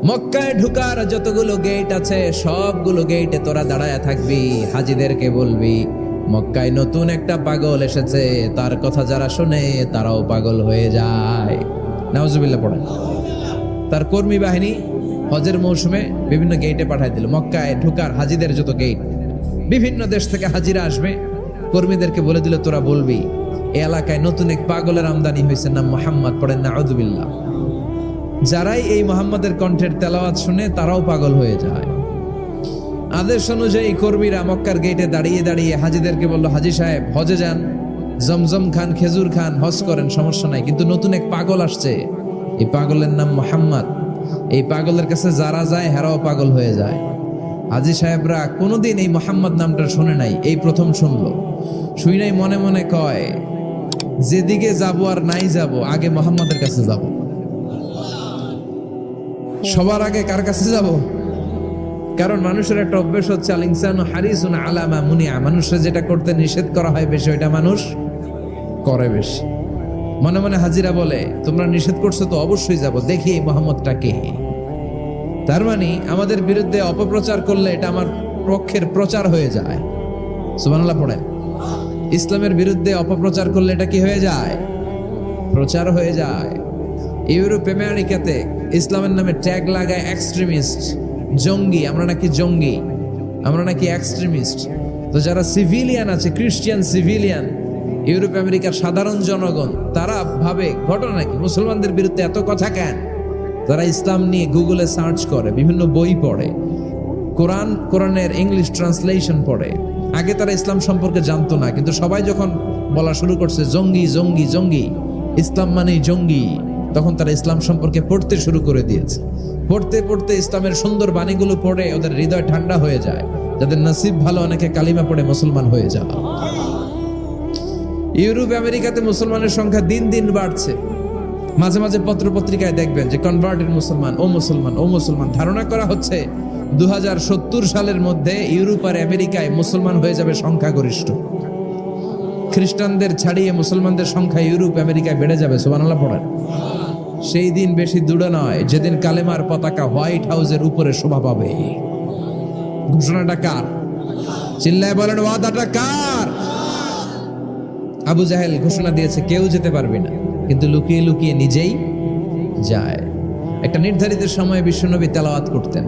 মক্কায় ঢুকার যতগুলো গেট আছে সবগুলো গেটে তোরা দাঁড়ায় থাকবি, হাজিদেরকে বলবি মক্কায় নতুন একটা পাগল এসেছে, তার কথা যারা শুনে তারাও পাগল হয়ে যায়। নাউজুবিল্লাহ পড়েন। তার কর্মী বাহিনী হজের মৌসুমে বিভিন্ন গেটে পাঠায় দিল। মক্কায় ঢুকার হাজিদের যত গেট, বিভিন্ন দেশ থেকে হাজিরা আসবে, কর্মীদেরকে বলে দিল তোরা বলবি এই এলাকায় নতুন এক পাগলের আমদানি হয়েছে, নাম মুহাম্মদ। পড়েন নাউজুবিল্লাহ। যারাই এই মুহাম্মাদের কণ্ঠের তেলাওয়াত শুনে তারাও পাগল হয়ে যায়। আদেশ অনুযায়ী কর্মীরা মক্কার গেটে দাঁড়িয়ে দাঁড়িয়ে হাজিদেরকে বলল, হাজি সাহেব হজে যান, জমজম খান, খেজুর খান, হজ করেন, সমস্যা নাই, কিন্তু নতুন এক পাগল আসছে, এই পাগলের নাম মুহাম্মদ। এই পাগলের কাছে যারা যায় হেরাও পাগল হয়ে যায়। হাজি সাহেবরা কোনোদিন এই মুহাম্মদ নামটা শুনে নাই, এই প্রথম শুনলো। শুই নাই মনে মনে কয়, যেদিকে যাবো আর নাই যাব, আগে মুহাম্মাদের কাছে যাব। সবার আগে কার কাছে যাব? কারণ মানুষের একটা অভ্যেস হচ্ছে, আল ইনসানু হারিসুন আলা মা মুনিআ, মানুষের যেটা করতে নিষেধ করা হয় বেশি ওইটা মানুষ করে বেশি। মনে মনে হাজিরা বলে, তোমরা নিষেধ করছো তো অবশ্যই যাব, দেখি এই মুহাম্মদটা কে। তার মানে আমাদের বিরুদ্ধে অপপ্রচার করলে এটা আমার পক্ষের প্রচার হয়ে যায়। সুবহানাল্লাহ পড়েন। ইসলামের বিরুদ্ধে অপপ্রচার করলে এটা কি হয়ে যায়? প্রচার হয়ে যায়। ইউরোপ আমেরিকাতে ইসলামের নামে ট্যাগ লাগায় এক্সট্রিমিস্ট, জঙ্গি। আমরা নাকি জঙ্গি, আমরা নাকি এক্সট্রিমিস্ট। তো যারা সিভিলিয়ান আছে, খ্রিস্টিয়ান সিভিলিয়ান, ইউরোপ আমেরিকার সাধারণ জনগণ, তারা ভাবে ঘটনা নাকি মুসলমানদের বিরুদ্ধে এত কথা কেন? তারা ইসলাম নিয়ে গুগলে সার্চ করে, বিভিন্ন বই পড়ে, কোরআনের ইংলিশ ট্রান্সলেশন পড়ে। আগে তারা ইসলাম সম্পর্কে জানতো না, কিন্তু সবাই যখন বলা শুরু করছে জঙ্গি জঙ্গি জঙ্গি, ইসলাম মানেই জঙ্গি, তখন তারা ইসলাম সম্পর্কে পড়তে শুরু করে দিয়েছে। পড়তে পড়তে ইসলামের সুন্দর বাণীগুলো পড়ে ওদের হৃদয় ঠান্ডা হয়ে যায়। যাদের নসিব ভালো, অনেকে কালিমা পড়ে মুসলমান হয়ে যায়। ইউরোপ আমেরিকাতে মুসলমানের সংখ্যা দিন দিন বাড়ছে। মাঝে মাঝে পত্র পত্রিকায় দেখবেন যে কনভার্টেড মুসলমান, ও মুসলমান, ও মুসলমান। ধারণা করা হচ্ছে 2070 সালের মধ্যে ইউরোপ আর আমেরিকায় মুসলমান হয়ে যাবে সংখ্যাগরিষ্ঠ। খ্রিস্টানদের ছাড়িয়ে মুসলমানদের সংখ্যা ইউরোপ আমেরিকায় বেড়ে যাবে। সুবহানাল্লাহ পড়েন। সেই দিন বেশি দূরে নয় যেদিন কালেমার পতাকা হোয়াইট হাউসের উপরে শোভা পাবে। ঘোষণাটা কার? চিল্লায় বলেন, ওয়াদাটা কার? আবু জাহেল ঘোষণা দিয়েছে কেউ যেতে পারবে না, কিন্তু লুকিয়ে লুকিয়ে নিজেই যায়। একটা নির্ধারিত সময়ে বিশ্বনবী তেলাওয়াত করতেন,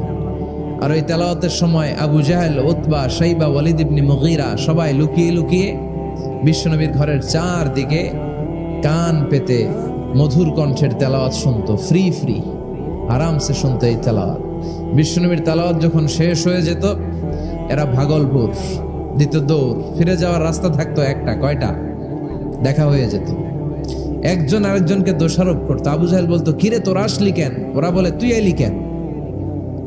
আর ওই তেলাওয়াতের সময় আবু জাহেল, উতবা, সাইবা, ওয়ালিদ ইবনে মুগীরা সবাই লুকিয়ে লুকিয়ে বিশ্বনবীর ঘরের চারদিকে কান পেতে মধুর কণ্ঠের তেলাওয়াত শুনতো। ফ্রি ফ্রি আরামসে শুনতো এই তেলাওয়াত। বিশ্বনবীর তেলাওয়াত যখন শেষ হয়ে যেত, এরা ভাগলপুর দিত দৌড়। ফিরে যাওয়ার রাস্তা থাকতো একটা, কয়টা? দেখা হয়ে যেত। একজন আরেকজনকে দোষারোপ করতো। আবু জাহেল বলতো, কিরে তোরা আসলি কেন? ওরা বলে, তুই আইলি কেন?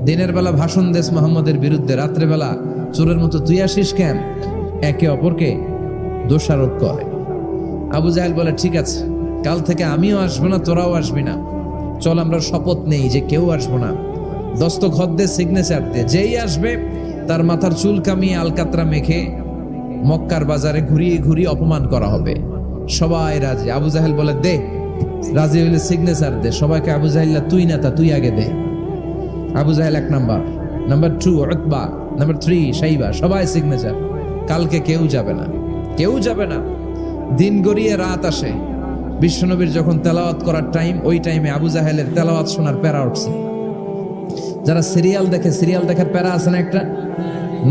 দিনের বেলা ভাষণ দেশ মুহাম্মদের বিরুদ্ধে, রাত্রেবেলা চোরের মতো তুই আসিস কেন? একে অপরকে দোষারোপ করে। আবু জাহেল বলে, ঠিক আছে, কাল থেকে আমিও আসবো না, তোরাও আসবি না। চল আমরা শপথ নেই যে কেউ আসবো না। দস্তখত দে, সিগনেচার দে, যেই আসবে তার মাথার চুল কামিয়ে আলকাতরা মেখে মক্কার বাজারে ঘুরিয়ে ঘুরিয়ে অপমান করা হবে। সবাই রাজি। আবু জাহেল বলে, দে রাজি হইলে সিগনেচার দে, সবাইকে আবু জাহিল্লা তুই না তা তুই আগে দে। আবু জাহেল 1 নাম্বার, নাম্বার 2 উতবা, নাম্বার 3 শাইবা, সবাই সিগনেচার। কালকে কেউ যাবে না, কেউ যাবে না। দিন গড়িয়ে রাত আসে, বিশ্বনবীর যখন তেলাওয়াত করার টাইম, ওই টাইমে আবু জাহেলের তেলাওয়াত শোনার প্যারা উঠছে। যারা সিরিয়াল দেখে, সিরিয়াল দেখার প্যারা আছে না একটা,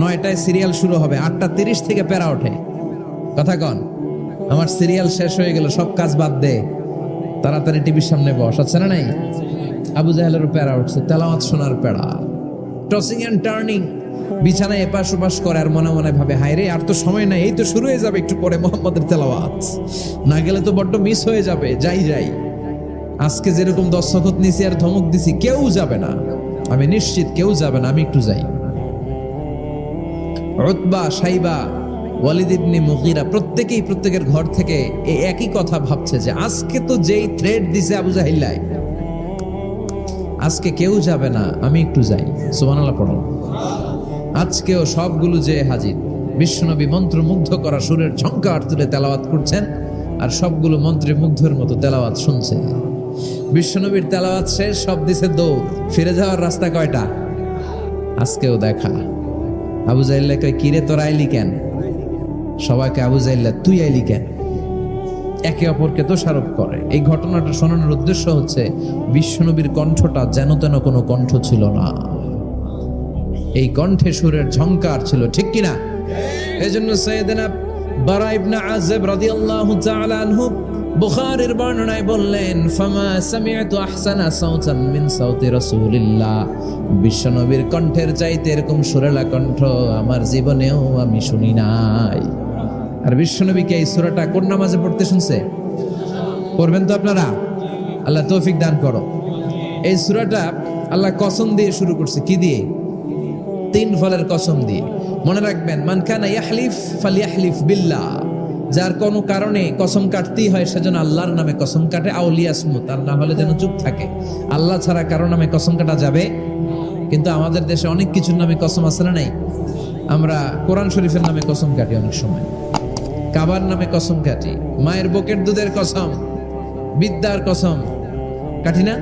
9টায় সিরিয়াল শুরু হবে, 8:30 থেকে প্যারা ওঠে। কথা কন, আমার সিরিয়াল শেষ হয়ে গেল, সব কাজ বাদ দে, তাড়াতাড়ি টিভির সামনে বস, আছে না নাই? আবু জাহেলেরও প্যারা উঠছে, তেলাওয়াত শোনার প্যারা। টসিং এন্ড টার্নিং, বিছানায় এপাশ ওপাশ করে আর মনে মনে ভাবে, হায় রে আর তো সময় নাই, এই তো শুরু হয়ে যাবে একটু পরে মুহাম্মাদের তেলাওয়াত, না গেলে তো বড্ড মিস হয়ে যাবে। যাই আজকে যেরকম দস্তখত নিছি আর ধমক দিছি, কেউ যাবে না, আমি নিশ্চিত কেউ যাবে না, আমি একটু যাই। উতবা, শাইবা, ওয়ালিদ ইবনে মুগীরা প্রত্যেকেই প্রত্যেকের ঘর থেকে এই একই কথা ভাবছে যে আজকে তো যেই থ্রেড দিছে আবু জাহিল্লাই, আজকে কেউ যাবে না, আমি একটু যাই। সুবহানাল্লাহ পড়ো। আজকেও সবগুলো যে হাজির, বিশ্বনবী মন্ত্রমুগ্ধ করা সুরের ঝংকার তুলে তেলাওয়াত করছেন, আর সবগুলো মন্ত্রে মুগ্ধের মতো তেলাওয়াত শুনছে। বিশ্বনবীর তেলাওয়াত শেষ, সব দিছে দৌড়, ফিরে যাওয়ার রাস্তা কয়টা? আজকেও দেখা। আবু জাহিল্লা কয়, কিরে তোর আইলি কেন? সবাইকে আবু জাহিল্লা তুই আইলি কেন? একে অপরকে দোষারোপ করে। এই ঘটনাটা শোনানোর উদ্দেশ্য হচ্ছে বিশ্বনবীর কণ্ঠটা যেন তেন কোনো কণ্ঠ ছিল না, এই কণ্ঠে সুরের ঝংকার ছিল, ঠিক কিনা? এজন্য সাইয়েদনা বারা ইবনে আযিব রাদিয়াল্লাহু তাআলা আনহু বুখারীর বর্ণনায় বললেন, ফামা সামি'তু আহসানা সাওতান মিন সাওতি রাসূলিল্লাহ, বিশ্বনবীর কণ্ঠের চাইতে এরকম সুরেলা কণ্ঠ আমার জীবনেও আমি শুনি নাই। আর বিশ্বনবীকে এই সূরাটা কোন নামাজে পড়তে শুনছে? পড়বেন তো আপনারা? আল্লাহ তৌফিক দান করো। এই সূরাটা আল্লাহ কসম দিয়ে শুরু করছে, কি দিয়ে? 3 ফলের কসম দিয়ে। মনে রাখবেন, মান কানা ইয়াহলিফ ফালইয়াহলিফ বিল্লাহ, যার কোনো কারণে কসম কাটতেই হয় সেজন্য আল্লাহর নামে কসম কাটে, আউলিয়াসমুত, আর না হলে যেন চুপ থাকে। আল্লাহ ছাড়া কারো নামে কসম কাটা যাবে? কিন্তু আমাদের দেশে অনেক কিছুর নামে কসম আছে না নাই? আমরা কোরআন শরীফের নামে কসম কাটি, অনেক সময় কাবার নামে কসম কাটি, মায়ের বুকের দুধের কসম, বিদ্যার কসম কাটি না?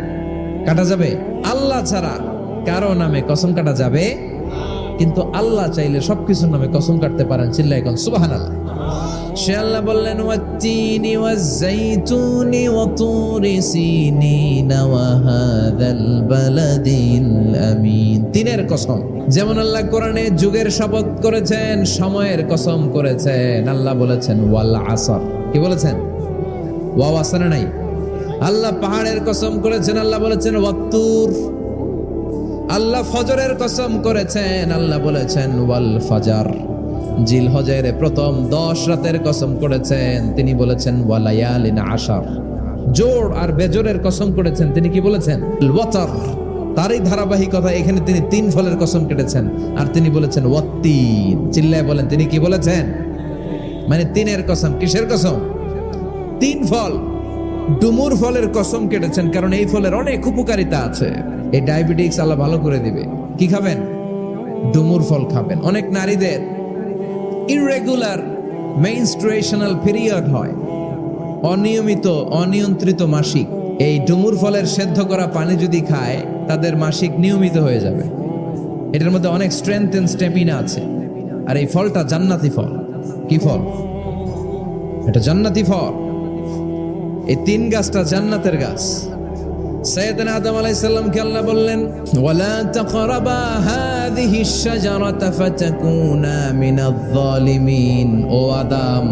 কাটা যাবে? আল্লাহ ছাড়া কারো নামে কসম কাটা যাবে? কিন্তু আল্লাহ চাইলে সবকিছুর নামে কসম কাটতে পারেন। চিল্লায় কোন সুবহানাল্লাহ। সে আল্লাহ বললেন, ওয়াত-তিনি ওয়াজ-যাইতুনি ওয়া তুরি সিনিনা ওয়া হাযাল বালাদিল আমিন। 3-এর কসম। যেমন আল্লাহ কোরআনে যুগের শপথ করেছেন, সময়ের কসম করেছেন। আল্লাহ বলেছেন ওয়াল আসর। কি বলেছেন? ওয়াও আছে না নাই? আল্লাহ পাহাড়ের কসম করেছেন, আল্লাহ বলেছেন ওয়াত-তুর। আল্লাহ ফজরের কসম করেছেন, আল্লাহ বলেছেন ওয়াল ফাজর। জিলহজের প্রথম 10 রাতের কসম করেছেন, তিনি বলেছেন ওয়ালায়ালিন আশার। জোড় আর বেজোরের কসম করেছেন, তিনি কি বলেছেন? ওয়াতর। তারই ধারাবাহিকতা এখানে তিনি 3 ফলের কসম কেটেছেন, আর তিনি বলেছেন ওয়াত্তিন। চিল্লায় বলেন, তিনি কি বলেছেন? মানে 3-এর কসম। কিসের কসম? 3 ফল। ডুমুর ফলের কসম কেটেছেন, কারণ এই ফলের অনেক উপকারিতা আছে। এই ডায়াবেটিস আল্লাহ ভালো করে দিবে। কি খাবেন? ডুমুর ফল খাবেন। অনেক নারীদের ইররেগুলার মেনস্ট্রুয়েশনাল পিরিয়ড হয়, অনিয়মিত অনিয়ন্ত্রিত মাসিক। এই ডুমুর ফলের সেদ্ধ করা পানি যদি খায়, তাদের মাসিক নিয়মিত হয়ে যাবে। এটার মধ্যে অনেক স্ট্রেংথ এন্ড স্ট্যামিনা আছে। আর এই ফলটা জান্নাতি ফল। কি ফল? এটা জান্নাতি ফল। এই 3 গাছটা জান্নাতের গাছ। সাইয়েদনা আদম আলাইহিস সালামকে আল্লাহ বললেন, ওয়ালা তাকরাবা হাযিহিশ শাজারাতা ফাতাকুনা মিনাজ জালিমিন। ও আদম,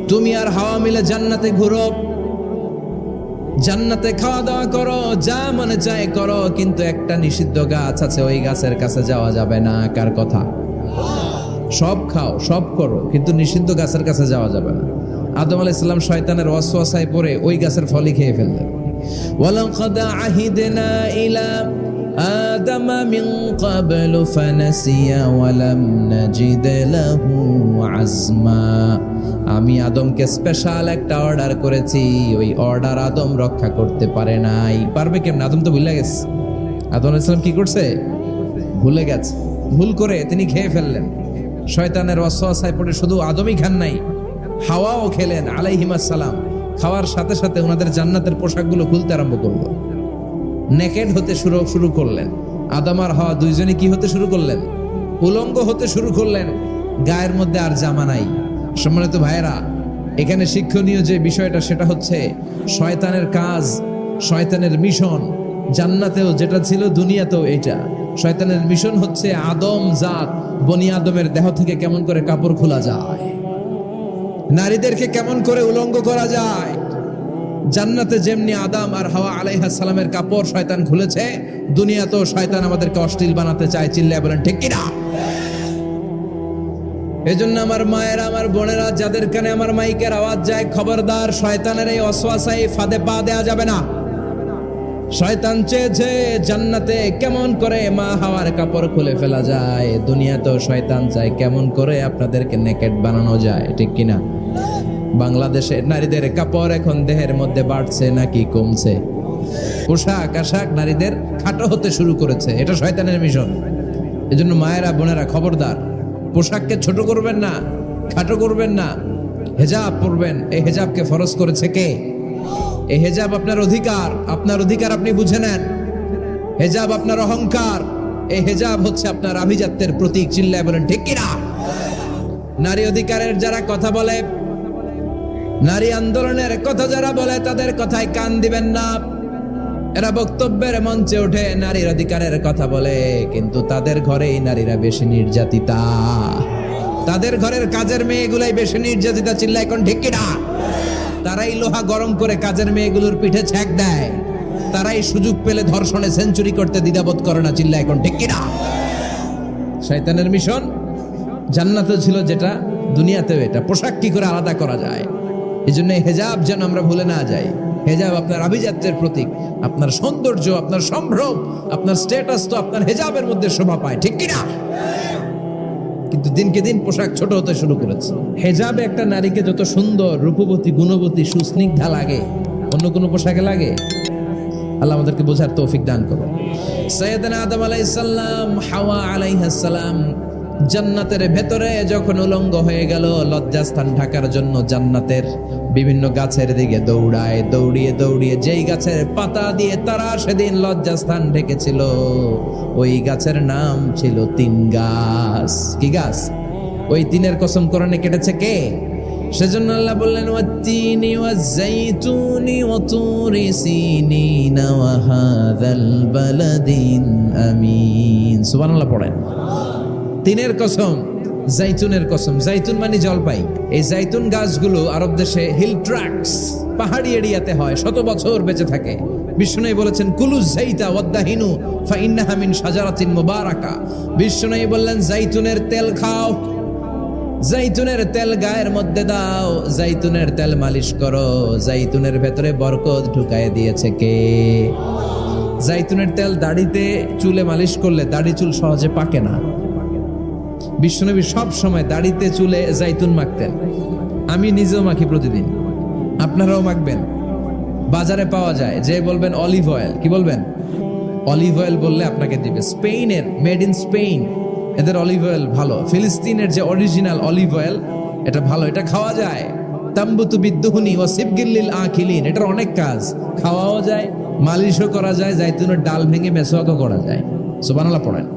তুমি আর হাওয়া মিলে জান্নাতে ঘুরো, জান্নাতে খাওয়া দাওয়া করো, যা মনে চায় করো, কিন্তু একটা নিষিদ্ধ গাছ আছে, ওই গাছের কাছে যাওয়া যাবে না। কার কথা? সব খাও, সব করো, কিন্তু নিষিদ্ধ গাছের কাছে যাওয়া যাবে না। আদম আলাইহিস সালাম শয়তানের ওয়াসওয়াসায় পড়ে ওই গাছের ফলই খেয়ে ফেললেন। ওয়ালাকাদ আহিদনা ইলা আদম মিন ক্বাবলু ফানাসিয়া ওয়া লাম নাজিদ লাহু আজমা। আমি আদমকে স্পেশাল একটা অর্ডার করেছি, ওই অর্ডার আদম রক্ষা করতে পারে নাই। পারবে কেমন? আদম তো ভুলে গেছে। আদম আলাইহিস সালাম কি করছে? ভুলে গেছে। ভুল করে তিনি খেয়ে ফেললেন। শয়তানের ওয়াসওয়াসায় পড়ে শুধু আদমই খান নাই, হাওয়াও খেলেন আলাইহিমাস সালাম। খাওয়ার সাথে সাথে ওনাদের জান্নাতের পোশাকগুলো খুলতে আরম্ভ করলো, নেকেড হতে শুরু করলেন। আদম আর হাওয়া দুইজনে কি হতে শুরু করলেন? উলঙ্গ হতে শুরু করলেন, গায়ের মধ্যে আর জামা নাই। সম্মানিত ভাইয়েরা, এখানে শিক্ষণীয় যে বিষয়টা সেটা হচ্ছে শয়তানের কাজ, শয়তানের মিশন জান্নাতেও যেটা ছিল দুনিয়াতেও এটা। শয়তানের মিশন হচ্ছে আদম জাত, বনি আদমের দেহ থেকে কেমন করে কাপড় খোলা যায়, নারীদেরকে কেমন করে উলঙ্গ করা যায়। জান্নাতে যেমনি আদম আর হাওয়া আলাইহিস সালামের কাপড় শয়তান খুলেছে, দুনিয়াতেও শয়তান আমাদেরকে অশ্লীল বানাতে চায়। চিল্লায় বলেন ঠিক কিনা? এজন্য আমার মায়েরা, আমার বোনেরা, যাদের কানে আমার মাইকের আওয়াজ যায়, খবরদার, শয়তানের এই ওয়াসওয়াসায় ফাঁদে পা দেয়া যাবে না। শয়তান চেয়েছে জান্নাতে কেমন করে মা হাওয়ার কাপড় খুলে ফেলা যায়, দুনিয়াতেও শয়তান চায় কেমন করে আপনাদেরকে নেকেড বানানো যায়। ঠিক কিনা? বাংলাদেশে নারীদের কাপড় এখন দেহের মধ্যে বাড়ছে নাকি কমছে? পোশাক আশাক নারীদের খাটো হতে শুরু করেছে, এটা শয়তানের মিশন। এজন্য মায়েরা বোনেরা খবরদার, পোশাককে ছোট করবেন না, খাটো করবেন না, হেজাব পরবেন। এই হেজাবকে ফরজ করেছে কে? এই হেজাব আপনার অধিকার, আপনার অধিকার আপনি বুঝে নেন। হেজাব আপনার অহংকার, এই হেজাব হচ্ছে আপনার আভিজাত্যের প্রতীক। চিল্লায় বলেন ঠিক কিনা? নারী অধিকারের যারা কথা বলে, নারী আন্দোলনের কথা যারা বলে, তাদের কথায় কান দিবেন না। এরা বক্তব্যের মঞ্চে উঠে নারীর অধিকারের কথা বলে, কিন্তু তাদের ঘরেই নারীরা বেশি নির্যাতিতা, তাদের ঘরের কাজের মেয়েগুলাই বেশি নির্যাতিতা। চিল্লায় এখন ঠিক কিনা? তারাই লোহা গরম করে কাজের মেয়েগুলোর পিঠে ছ্যাঁক দেয়, তারাই সুযোগ পেলে ধর্ষণে সেঞ্চুরি করতে দ্বিধাবোধ করে না। চিল্লায় এখন ঠিক কিনা? শয়তানের মিশন জান্নাতে ছিল যেটা, দুনিয়াতেও এটা। পোশাক কি করে আলাদা করা যায়? এই জন্য হেজাব যেন আমরা ভুলে না যাই। হেজাব আপনার আভিজাত্যের প্রতীক, আপনার সৌন্দর্য, আপনার সম্ভ্রম, আপনার স্ট্যাটাস তো আপনার হেজাবের মধ্যে শোভা পায়। ঠিক কিনা? কিন্তু দিনকে দিন পোশাক ছোট হতে শুরু করেছে। হেজাবে একটা নারীকে যত সুন্দর, রূপবতী, গুণবতী, সুস্নিগ্ধা লাগে, অন্য কোনো পোশাকে লাগে? আল্লাহ আমাদেরকে বোঝার তৌফিক দান করুন। সাইয়েদনা আদম আলাইহিস সালাম, হাওয়া আলাইহিস সালাম জান্নাতের ভেতরে যখন উলঙ্গ হয়ে গেল, লজ্জাস্থান ঢাকার জন্য জান্নাতের বিভিন্ন গাছের দিকে দৌড়ায়, দৌড়িয়ে দৌড়িয়ে যেই গাছের পাতা দিয়ে তারা সেদিন লজ্জাস্থান ঢেকেছিল, ওই গাছের নাম ছিল তিন গাছ। কি গাছ? ওই তিনের কসম কোরআনে কেটেছে কে? সেজন্য আল্লাহ বললেন, ওয়াত্তিনি ওয়াজ্জাইতুনি ওয়া তুরি সিনিনা ওয়া হাযাল বালাদিন আমিন। সুবহানাল্লাহ পড়েন। তিনের কসম, জাইতুনের কসম। জাইতুন মানে জলপাই। এই জাইতুন গাছগুলো আরব দেশে হিল ট্রাক্স, পাহাড়ি এরিয়াতে হয়, 100 বছর বেঁচে থাকে। বিষ্ণু বলেছেন, কুলু জাইতা ওয়াদ্দাহিনু ফাইন্নাহা মিন শাজারাতিন মুবারাকা। বিষ্ণু বললেন, জাইতুনের তেল খাও, জাইতুনের তেল গায়ের মধ্যে দাও, জাইতুনের তেল মালিশ করো। জাইতুনের ভেতরে বরকত ঢুকায় দিয়েছে কে? জাইতুনের তেল দাড়িতে, চুলে মালিশ করলে দাড়ি চুল সহজে পাকে না। বিশ্বনবী সব সময় দাড়িতে চুলে জাইতুন মাখতেন। আমি নিজেও মাখি প্রতিদিন, আপনারাও মাখবেন। বাজারে পাওয়া যায়, যে বলবেন অলিভ অয়েল, কি বলবেন? অলিভ অয়েল বললে আপনাকে দিবে। স্পেনের, মেড ইন স্পেন, এদের অলিভ অয়েল ভালো। ফিলিস্তিনের যে অরিজিনাল অলিভ অয়েল, এটা ভালো, এটা খাওয়া যায়। তাম্বুতু বিদ্দুহুনি ওয়া সিবগিল্লিল আখিলিন, এটার অনেক কাজ, খাওয়াও যায়, মালিশও করা যায়, জাইতুনের ডাল ভেঙে মেসওয়াকও করা যায়। সুবহানাল্লাহ পড়েন।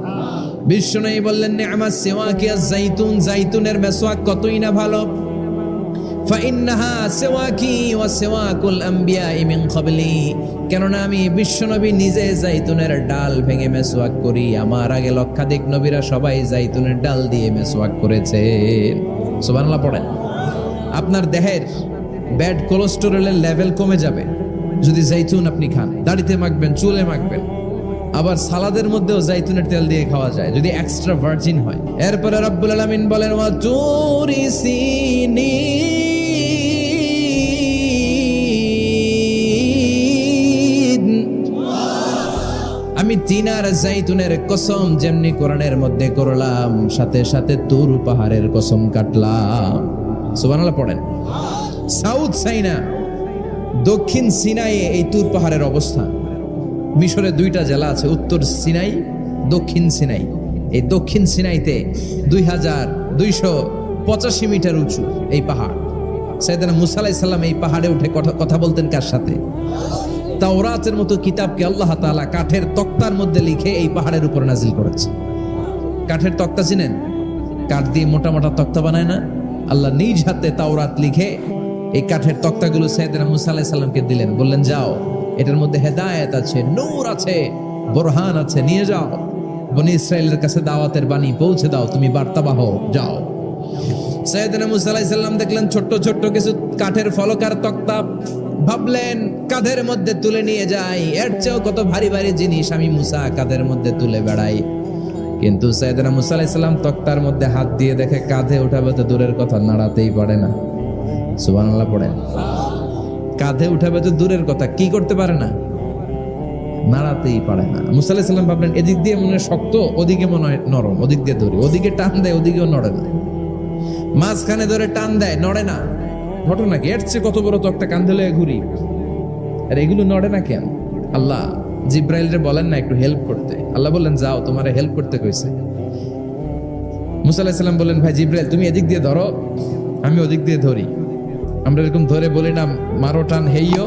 বিষ্ণু বললেন, নি'মাস সিওয়াকি আজ-জাইতুন, জাইতুনের মেসওয়াক কতই না ভালো। ফাইন্নাহা সিওয়াকি ওয়া সিওয়াকুল আমবিয়াই মিন ক্বাবলি, কেননা আমি বিশ্বনবী নিজে জাইতুনের ডাল ভেঙে মেসওয়াক করি। আমার আগে লক্ষাধিক নবীরা সবাই জাইতুনের ডাল দিয়ে মেসওয়াক করেছেন। সুবহানাল্লাহ পড়েন। আপনার দেহের ব্যাড কোলেস্টেরলের লেভেল কমে যাবে যদি জাইতুন আপনি খান। দাড়িতে মাখবেন, চুলে মাখবেন, আবার সালাদের মধ্যেও জাইতুনের তেল দিয়ে খাওয়া যায় যদি এক্সট্রা ভার্জিন হয়। এরপরে রব্বুল আলামিন বলেন, ওয়া তুরি সিনিন, আমি তিন আর জাইতুনের কসম যেমনি কোরআনের মধ্যে করলাম, সাথে সাথে তুর পাহাড়ের কসম কাটলাম। সুবহানাল্লাহ পড়েন। সাউথ সাইনা, দক্ষিণ সিনাইয়ে এই তুর পাহাড়ের অবস্থান। মিশরের 2টা জেলা আছে, উত্তর সিনাই, দক্ষিণ সিনাই। এই দক্ষিণ সিনাইতে 2285 মিটার উঁচু এই পাহাড়। সাইয়েদনা মুসা আলাইহিস সালাম এই পাহাড়ে উঠে কথা বলতেন কার সাথে? তাওরাতের মতো কিতাবকে আল্লাহ তাআলা কাঠের তক্তার মধ্যে লিখে এই পাহাড়ের উপর নাজিল করেছে। কাঠের তক্তা চিনেন? কাঠ দিয়ে মোটা মোটা তক্তা বানায় না? আল্লাহ নিজ হাতে তাওরাত লিখে এই কাঠের তক্তাগুলো সাইয়েদনা মুসা আলাইহিস সালামকে দিলেন, বললেন যাও, এটার মধ্যে হেদায়েত আছে, নূর আছে, বোরহান আছে, নিয়ে যাও, বনি ইসরায়েলের কাছে দাওয়াতের বাণী পৌঁছে দাও, তুমি বার্তাবাহ, যাও। সাইয়েদনা মুসা আলাইহিস সালাম দেখলেন ছোট্ট ছোট্ট কিছু কাঠের ফলকার তক্তা, ভাবলেন কাঁধের মধ্যে তুলে নিয়ে যাই, এর চেয়েও কত ভারী ভারী জিনিস আমি মুসা কাঁধের মধ্যে তুলে বেড়াই। কিন্তু সাইয়েদনা মুসা আলাইহিস সালাম তক্তার মধ্যে হাত দিয়ে দেখে কাঁধে উঠাবে তো দূরের কথা, নাড়াতেই পারে না। সুবহানাল্লাহ পড়েন। কাঁধে উঠাবে তো দূরের কথা, কি করতে পারে না? নাড়াতেই পারে না। মুসা আলাইহিস সালাম ভাবলেন এদিক দিয়ে মনে হয় শক্ত, ওদিকে মনে হয় নরম, ওদিক দিয়ে ধরি, ওদিকে টান দেয়, ওদিকেও নড়ে না, মাঝখানে ধরে টান দেয়, নড়ে না। ঘটনা কি? এর চেয়ে কত বড় তক্তা কাঁধে লয়ে ঘুরি, আর এগুলো নড়ে না কেন? আল্লাহ জিব্রাইলরে বলেন না একটু হেল্প করতে? আল্লাহ বললেন যাও, তোমারে হেল্প করতে কইছে। মুসা আলাইহিস সালাম বললেন ভাই জিব্রাইল তুমি এদিক দিয়ে ধরো, আমি ওদিক দিয়ে ধরি। আমরা এরকম ধরে বলি না মারো টান হেইয়ো,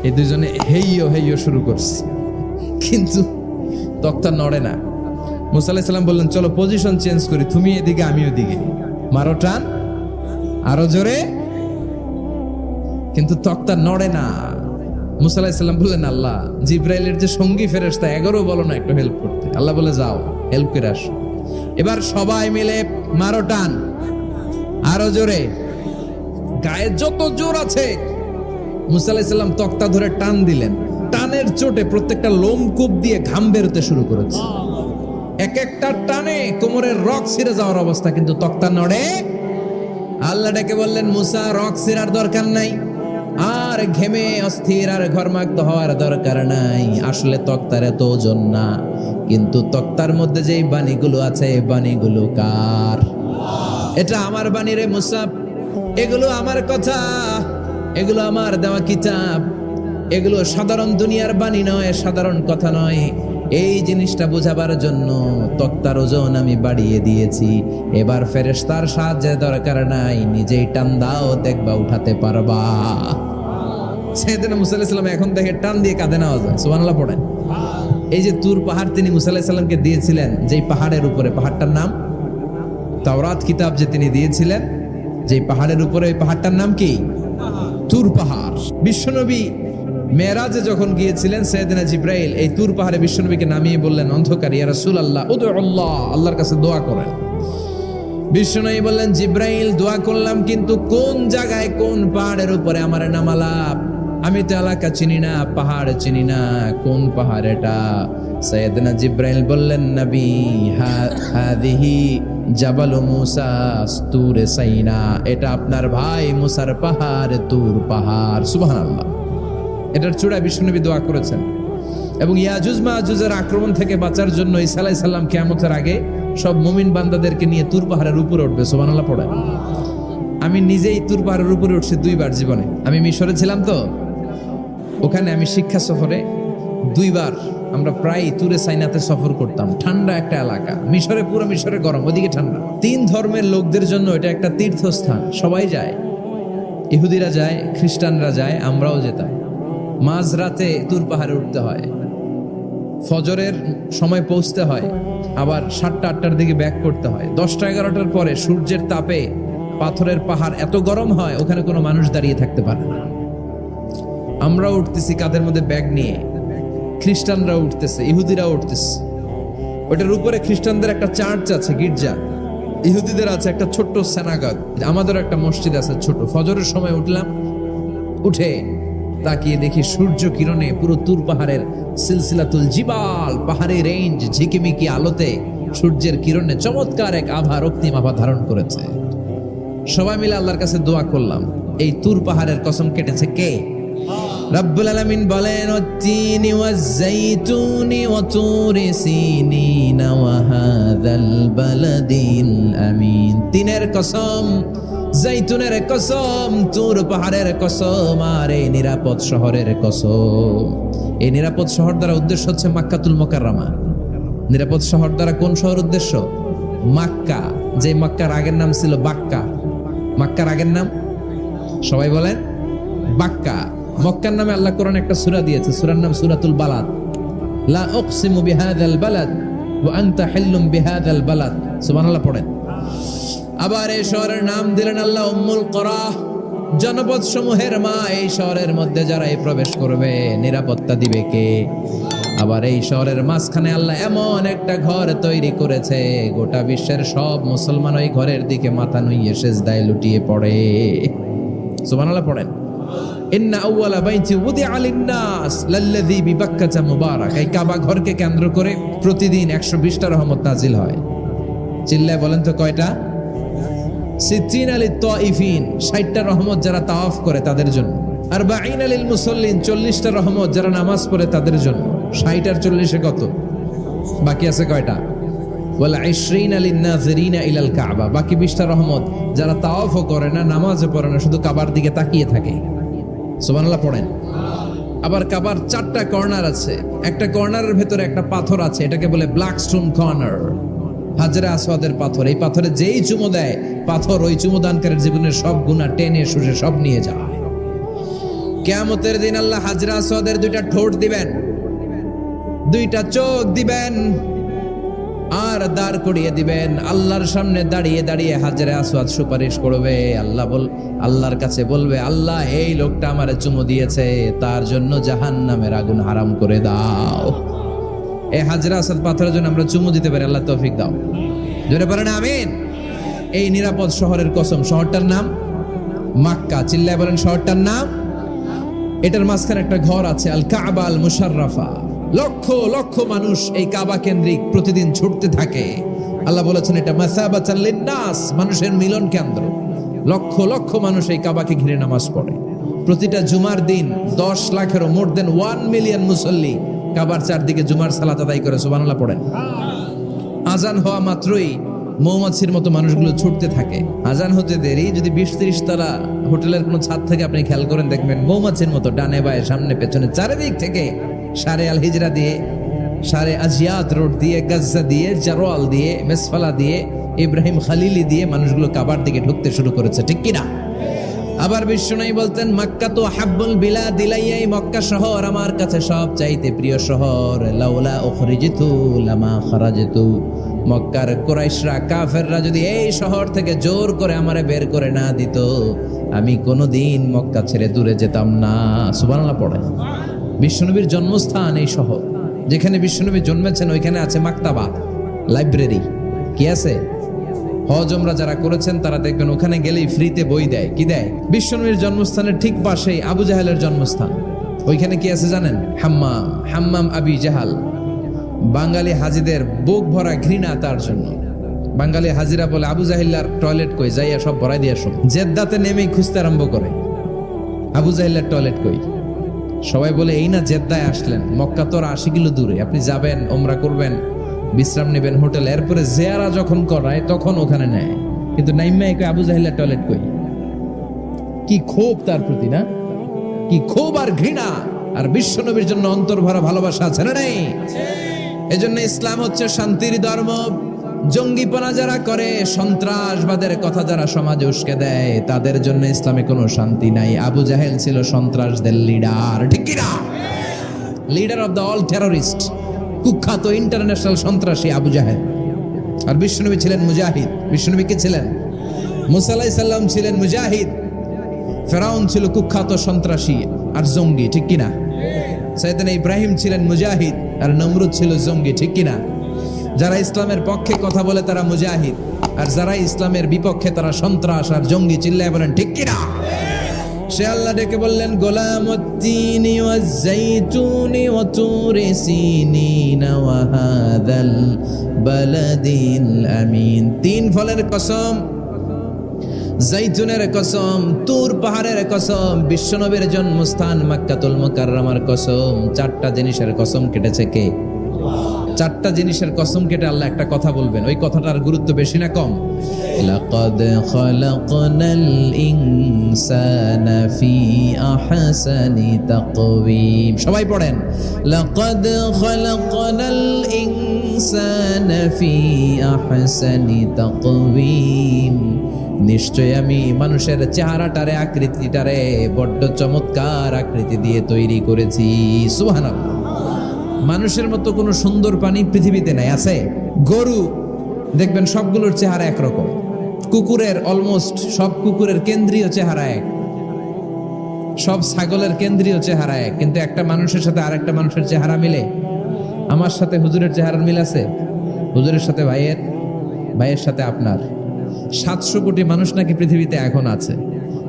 এই দুজনে হেইয়ো হেইয়ো শুরু করছি, কিন্তু তক্তা নড়ে না। মুসা আলাইহিস সালাম বললেন চলো পজিশন চেঞ্জ করি, তুমি এদিকে আমি ওদিকে, মারো টান আরো জোরে, কিন্তু তক্তা নড়ে না। মুসা আলাইহিস সালাম বললেন আল্লাহ জিব্রাইলের যে সঙ্গী ফেরেশতা 11 বলো না একটু হেল্প করতে। আল্লাহ বলে যাও হেল্প করে আসো। এবার সবাই মিলে মারো টান আরো জোরে, গায়ে যত জোর আছে মুসা আলাইহিস সালাম তক্তা ধরে টান দিলেন। টানের চোটে প্রত্যেকটা লোমকূপ দিয়ে ঘাম বেরোতে শুরু করেছে। এক একটা টানে কোমরের রক ছিঁড়ে যাওয়ার অবস্থা, কিন্তু তক্তা নড়ে। আল্লাহ ডেকে বললেন মুসা রক ছিঁড়ার দরকার নাই, আর ঘেমে অস্থির আর ঘর্মাক্ত হওয়ার দরকার নাই। আসলে তক্তার এত ওজন না, কিন্তু তক্তার মধ্যে যে বাণীগুলো আছে এই বাণীগুলো কার? এটা আমার বাণী রে মুসা, এগুলো আমার কথা, এগুলো আমার দেওয়া কিতাব, এগুলো সাধারণ দুনিয়ার বাণী নয়, সাধারণ কথা নয়। এই জিনিসটা বোঝাবার জন্য তক্তার ওজন আমি বাড়িয়ে দিয়েছি। এবার ফেরেশতার সাহায্যের দরকার নাই, নিজেই টান দাও, দেখবা উঠাতে পারবা। সাইয়েদনা মুসা আলাইহিস সালাম এখন দেখে টান দিয়ে কাঁধে নেওয়া যায়। সুবহানাল্লাহ পড়েন। এই যে তুর পাহাড় তিনি মুসা আলাইহিস সালামকে দিয়েছিলেন, যেই পাহাড়ের উপরে, পাহাড়টার নাম তাওরাত কিতাব যে তিনি দিয়েছিলেন, যেই পাহাড়ের উপরে, ওই পাহাড়টার নাম কি? তুর পাহাড়। বিশ্বনবী মেরাজে যখন গিয়েছিলেন সাইয়েদনা জিব্রাইল এই তুর পাহাড়ে বিশ্বনবীকে নামিয়ে বললেন অন্ধকার, ইয়া রাসূলুল্লাহ উদউ আল্লাহ, আল্লাহর কাছে দোয়া করেন। বিশ্বনবী বললেন জিব্রাইল দোয়া করলাম, কিন্তু কোন জায়গায় কোন পাহাড়ের উপরে আমারে নামালা? আমি তো এলাকা চিনি না, পাহাড় চিনি না, কোন পাহাড় এটা? সাইয়েদনা জিব্রাইল বললেন নবী হাদিহি জাবাল মুসা তুরে সাইনা, এটা আপনার ভাই মুসার পাহাড়, তুর পাহাড়। সুবহানাল্লাহ। এটার চূড়ায় বিশ্বনবী দোয়া করেছেন। এবং ইয়াজুজ মাজুজের আক্রমণ থেকে বাঁচার জন্য ঈসা আলাইহিস সালাম কিয়ামতের আগে সব মুমিন বান্দাদেরকে নিয়ে তুর পাহাড়ের উপরে উঠবে। সুবহানাল্লাহ পড়েন। আমি নিজেই তুর পাহাড়ের উপরে উঠছি 2 বার জীবনে। আমি মিশরে ছিলাম তো, ওখানে আমি শিক্ষা সফরে 2 বার আমরা প্রায় তুরে সাইনাতে সফর করতাম। ঠান্ডা একটা এলাকা, মিশরে পুরো মিশরে গরম, ওদিকে ঠান্ডা। 3 ধর্মের লোকদের জন্য এটা একটা তীর্থস্থান, সবাই যায়, ইহুদিরা যায়, খ্রিস্টানরা যায়, আমরাও যেতাম। মাঝরাতে তুর পাহাড়ে উঠতে হয়, ফজরের সময় পৌঁছতে হয়, আবার 7টা-8টার দিকে ব্যাক করতে হয়। 10টা-11টার পরে সূর্যের তাপে পাথরের পাহাড় এত গরম হয় ওখানে কোনো মানুষ দাঁড়িয়ে থাকতে পারে না। আমরা উঠতেছি কাঁধের মধ্যে ব্যাগ নিয়ে, খ্রিস্টানরা উঠতেছে, ইহুদিরা উঠতেছে। ওটার উপরে খ্রিস্টানদের একটা চার্চ আছে, গির্জা, ইহুদিদের আছে একটা ছোট্ট সিনাগগ, আমাদের একটা মসজিদ আছে ছোট। ফজরের সময় উঠলাম, উঠে তাকিয়ে দেখি সূর্য কিরণে পুরো তুর পাহাড়ের সিলসিলাতুল জিবাল, পাহাড়ি রেঞ্জ ঝিকিমিকি আলোতে সূর্যের কিরণে চমৎকার এক আভা, রক্তিম আভা ধারণ করেছে। সবাই মিলে আল্লাহর কাছে দোয়া করলাম। এই তুর পাহাড়ের কসম কেটেছে কে? রব্বুল আলামিন বলেন ওয়াত-তিনি ওয়াজ-যাইতুনি ওয়া তুরি সিনিনা ওয়া হাযাল বালাদিল আমিন। তিনের কসম, জাইতুনের কসম, তুর পাহাড়ের কসম, আর এই নিরাপদ শহরের কসম। এই নিরাপদ শহর দ্বারা উদ্দেশ্য হচ্ছে মাক্কাতুল মুকাররমা। নিরাপদ শহর দ্বারা কোন শহর উদ্দেশ্য? মক্কা। যে মক্কার আগের নাম ছিল বাক্কা। মক্কার আগের নাম সবাই বলেন বাক্কা। মক্কার নামে আল্লাহ কোরআন একটা সূরা দিয়েছে, সূরার নাম সূরাতুল বালাদ। লা উকসিমু বিহাযাল বালাদ ওয়া আনতা হিল্লুম বিহাযাল বালাদ। সুবহানাল্লাহ পড়েন। আবার এই শহরের নাম দিলেন আল্লাহ উম্মুল কুরা, জনপদ সমূহের মা। এই শহরের মধ্যে যারা এই প্রবেশ করবে নিরাপত্তা দিবে কে? আবার এই শহরের মাঝখানে আল্লাহ এমন একটা ঘর তৈরি করেছে, গোটা বিশ্বের সব মুসলমান ওই ঘরের দিকে মাথা নুইয়ে সিজদায় লুটিয়ে পড়ে। সুবহানাল্লাহ পড়েন। ইন্না আউওয়ালা বাইতি উদিআ লিন-নাস লাল্লাযী বিবাক্কাতা মুবারাক। এই কাবা ঘরকে কেন্দ্র করে প্রতিদিন 120টা রহমত নাজিল হয়। চিল্লায় বলেন তো কয়টা? 60 লিত তাইফিন, 60টা রহমত যারা তাওয়াফ করে তাদের জন্য। 40 লিল মুসাল্লিন, 40টা রহমত যারা নামাজ পড়ে তাদের জন্য। 60 আর 40 কত? বাকি আছে কয়টা? ওয়াল 20 লিন-নাযিরিনা ইলাল কাবা, বাকি 20টা রহমত যারা তাওয়াফও করে না, নামাজও পড়ে না, শুধু কাবার দিকে তাকিয়ে থাকে। সুবহানাল্লাহ পড়েন। আবার কাবার 4টা কর্নার আছে, একটা কর্নারের ভেতরে একটা পাথর আছে, এটাকে বলে ব্ল্যাক স্টোন কর্নার, হাজরে আসওয়াদের পাথর। এই পাথরে যেই চুমো দেয়, পাথর ওই চুমোদানকারীর জীবনের সব গুনাহ টেনে শুষে সব নিয়ে যায়। কিয়ামতের দিন আল্লাহ হাজরে আসওয়াদের 2টা ঠোঁট দিবেন, 2টা চোখ দিবেন, আর দাঁড় করিয়ে দিবেন। আল্লাহর সামনে দাঁড়িয়ে দাঁড়িয়ে হাজরে আসওয়াদ সুপারিশ করবে। আল্লাহর কাছে বলবে, আল্লাহ এই লোকটা আমারে চুমু দিয়েছে, তার জন্য জাহান্নামের আগুন হারাম করে দাও। এই হাজরে আসওয়াদ পাথরের জন্য আমরা চুমু দিতে পারি, আল্লাহ তৌফিক দাও। জোরে বলেন আমিন। এই নিরাপদ শহরের কসম, শহরটার নাম মক্কা। চিল্লায় বলেন শহরটার নাম। এটার মাঝখানে একটা ঘর আছে, আল কাবা আল মুশাররাফা। লক্ষ লক্ষ মানুষ এই কাবা কেন্দ্রিক প্রতিদিন ছুটতে থাকে। আল্লাহ বলেছেন এটা মাসাবাতান লিন-নাস, মানুষের মিলন কেন্দ্র। লক্ষ লক্ষ মানুষ এই কাবাকে ঘিরে নামাজ পড়ে। প্রতিটা জুমার দিন 10 লাখেরও মোর দেন 1 মিলিয়ন মুসল্লি কাবার চারদিকে জুমার সালাত আদায় করে। সুবহানাল্লাহ পড়েন। আজান হওয়া মাত্রই মৌমাছির মতো মানুষগুলো ছুটতে থাকে। আজান হতে দেরি, যদি 20-30 তলা হোটেলের কোনো ছাদ থেকে আপনি খেয়াল করেন, দেখবেন মৌমাছির মতো ডানে বায়ে সামনে পেছনে চারিদিক থেকে শারে আল হিজরা দিয়ে, শারে আজিয়াত রোড দিয়ে, গাজ্জা দিয়ে, জারওয়াল দিয়ে, মেসফালা দিয়ে, ইব্রাহিম খালিলি দিয়ে মানুষগুলো কাবার দিকে ঢুকতে শুরু করেছে, ঠিক কিনা? আবার বিশ্বনবী বলতেন, মক্কা তো হাব্বুল বিলাদ ইলাইয়া, মক্কা শহর আমার কাছে সব চাইতে প্রিয় শহর। লাউলা উখরিজিতু লামা খারাজতু, মক্কার কুরাইশরা কাফেররা যদি এই শহর থেকে জোর করে আমারে বের করে না দিত, আমি কোনোদিন মক্কা ছেড়ে দূরে যেতাম না। সুবহানাল্লাহ পড়েন। বিশ্বনবীর জন্মস্থান এই শহর, যেখানে বিশ্বনবী জন্মেছেন ওইখানে আছে মাকতাবা, লাইব্রেরি। কি আছে? হজ ওমরা যারা করেছেন তারা দেখবেন ওখানে গেলেই ফ্রিতে বই দেয়। কি দেয়? বিশ্বনবীর জন্মস্থানের ঠিক পাশেই আবু জাহেলের জন্মস্থান। ওইখানে কি আছে জানেন? হাম্মাম, হাম্মাম আবি জাহাল। বাঙালি হাজিদের বুক ভরা ঘৃণা তার জন্য। বাঙালি হাজিরা বলে, আবু জাহিল্লার টয়লেট কই, যাইয়া সব ভরাই দিয়ে আসুন। জেদ্দাতে নেমেই খুঁজতে আরম্ভ করে, আবু জাহিল্লার টয়লেট কই। সবাই বলে, এই না জেদ্দায় আসলেন, মক্কা তো 80 কিলো দূরে, আপনি যাবেন, ওমরা করবেন, বিশ্রাম নেবেন হোটেলে, এরপরে জিয়ারা যখন করায় তখন ওখানে নেয়। কিন্তু নাইম্মাই কই আবু জাহিল্লার টয়লেট কই। কি ক্ষোভ তার প্রতি, না? কি ক্ষোভ আর ঘৃণা। আর বিশ্বনবীর জন্য অন্তর ভরা ভালোবাসা আছে না নাই? এজন্য ইসলাম হচ্ছে শান্তির ধর্ম। জঙ্গিপনা যারা করে, সন্ত্রাসবাদের কথা যারা সমাজে উস্কে দেয়, তাদের জন্য ইসলামে কোনো শান্তি নাই। আবু জাহেল ছিল সন্ত্রাসদের লিডার, ঠিক কি না? Leader of the all terrorist, কুখ্যাত ইন্টারন্যাশনাল সন্ত্রাসী আবু জাহেল। আর বিশ্বনবী ছিলেন মুজাহিদ। বিশ্বনবী কি ছিলেন? মুসা আলাইহিস সালাম ছিলেন মুজাহিদ। ফেরাউন ছিল কুখ্যাত সন্ত্রাসী আর জঙ্গি, ঠিক কিনা? সাইয়েদনা ইব্রাহিম ছিলেন মুজাহিদ আর নমরুদ ছিল জঙ্গি, ঠিক কিনা? যারা ইসলামের পক্ষে কথা বলে তারা মুজাহিদ, আর যারা ইসলামের বিপক্ষে তারা সন্ত্রাস আর জঙ্গি। চিল্লায় বলেন ঠিক কিনা? সে আল্লাহ ডেকে বললেন, গোলামুত্তিনি ওয়াজ-যাইতুনি ওয়া তুরি সিনিনা ওয়া হাযাল বালাদিল আমিন। 3 ফলের কসম, জাইতুনের কসম, তুর পাহাড়ের কসম, বিশ্বনবীর জন্মস্থান মক্কাতুল মুকাররমার কসম। 4টা জিনিসের কসম কেটেছে কে? চারটা জিনিসের কসম কেটে আল্লাহ একটা কথা বলবেন, ওই কথাটার গুরুত্ব বেশি না কম? লাকাদ খালাকনাল ইনসানা ফি আহসানি তাকওয়িম। সবাই পড়েন, লাকাদ খালাকনাল ইনসানা ফি আহসানি তাকওয়িম। নিশ্চয় আমি মানুষের চেহারাটারে, আকৃতিটারে বড্ড চমৎকার আকৃতি দিয়ে তৈরি করেছি। সুবহানাল্লাহ। মানুষের মতো কোনো সুন্দর প্রাণী পৃথিবীতে নাই। আছে? গরু দেখবেন সবগুলোর চেহারা একরকম, কুকুরের অলমোস্ট সব কুকুরের কেন্দ্রীয় চেহারা এক, সব ছাগলের কেন্দ্রীয় চেহারা এক, কিন্তু একটা মানুষের সাথে আরেকটা মানুষের চেহারা মিলে? আমার সাথে হুজুরের চেহারার মিল আছে, হুজুরের সাথে ভাইয়ের, ভাইয়ের সাথে আপনার। 700 কোটি মানুষ নাকি পৃথিবীতে এখন আছে।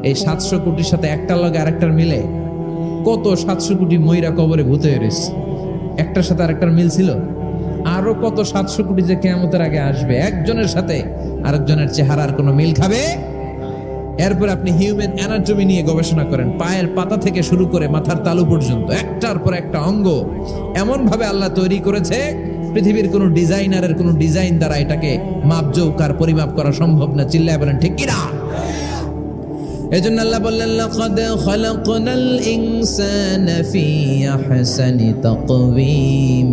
এই 700 কোটির সাথে একটার লগে আরেকটার মিলে? কত 700 কোটি ময়রা কবরে ভূত হয়ে রয়েছে, একটার সাথে আরেকটার মিল ছিল? আরো কত 700 কোটি যে কিয়ামতের আগে আসবে, একজনের সাথে আরেকজনের চেহারার কোনো মিল খাবে? এরপর আপনি হিউম্যান অ্যানাটমি নিয়ে গবেষণা করেন, পায়ের পাতা থেকে শুরু করে মাথার তালু পর্যন্ত একটার পর একটা অঙ্গ এমন ভাবে আল্লাহ তৈরি করেছে, পৃথিবীর কোনো ডিজাইনারের কোনো ডিজাইন দ্বারা এটাকে মাপজোক আর পরিমাপ করা সম্ভব না। চিল্লায় বলেন ঠিক কিনা? এজন্য আল্লাহ বললেন, লাকাদ খালাকনাল ইনসানা ফি আহসানি তাকওয়িম।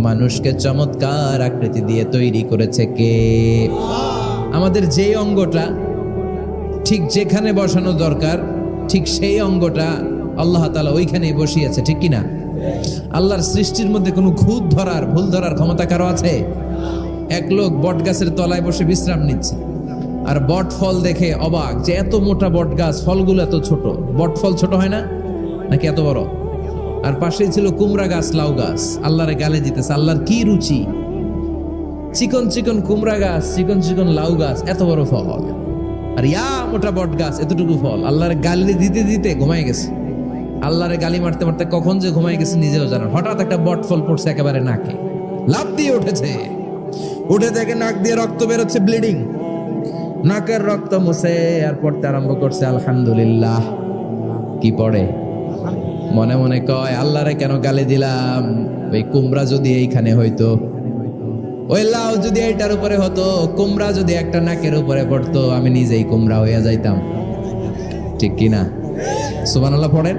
মানুষকে চমৎকার আকৃতি দিয়ে তৈরি করেছে কে? আমাদের যে অঙ্গটা ঠিক যেখানে বসানো দরকার, ঠিক সেই অঙ্গটা আল্লাহ তাআলা ওইখানেই বসিয়েছে, ঠিক কিনা? আল্লাহর সৃষ্টির মধ্যে কোনো খুঁত ধরার, ভুল ধরার ক্ষমতা কারো আছে? এক লোক বট গাছের তলায় বসে বিশ্রাম নিচ্ছে, আর বট ফল দেখে অবাক যে এত মোটা বট গাছ, ফলগুলো এত ছোট। বট ফল ছোট হয় না নাকি এত বড়? আর পাশেই ছিল কুমড়া গাছ, লাউ গাছ। আল্লাহরে গালে দিতেছে, আল্লাহর কি রুচি! চিকন চিকন কুমড়া গাছ, চিকন চিকন লাউ গাছ, এত বড় ফল, আর ইয়া মোটা বট গাছ, এতটুকু ফল। আল্লাহরে গালি দিতে দিতে ঘুমাই গেছে। আল্লাহরে গালি মারতে মারতে কখন যে ঘুমাই গেছে নিজেও জানেন। হঠাৎ একটা বট ফল পড়ছে একেবারে নাকে, লাফ দিয়ে উঠেছে। উঠে দেখে নাক দিয়ে রক্ত বেরোচ্ছে, ব্লিডিং। নাকের রক্ত মুছে আর পড়তে আরম্ভ করছে আলহামদুলিল্লাহ। কি পড়ে? মনে মনে কয়, আল্লাহরে কেন গালি দিলাম? ওই কুমড়া যদি এইখানে হইতো, ওই লাউ যদি এইটার উপরে হতো, কুমড়া যদি একটা নাকের উপরে পড়তো, আমি নিজেই কুমড়া হইয়া যাইতাম। ঠিক কিনা? সুবহানাল্লাহ পড়েন।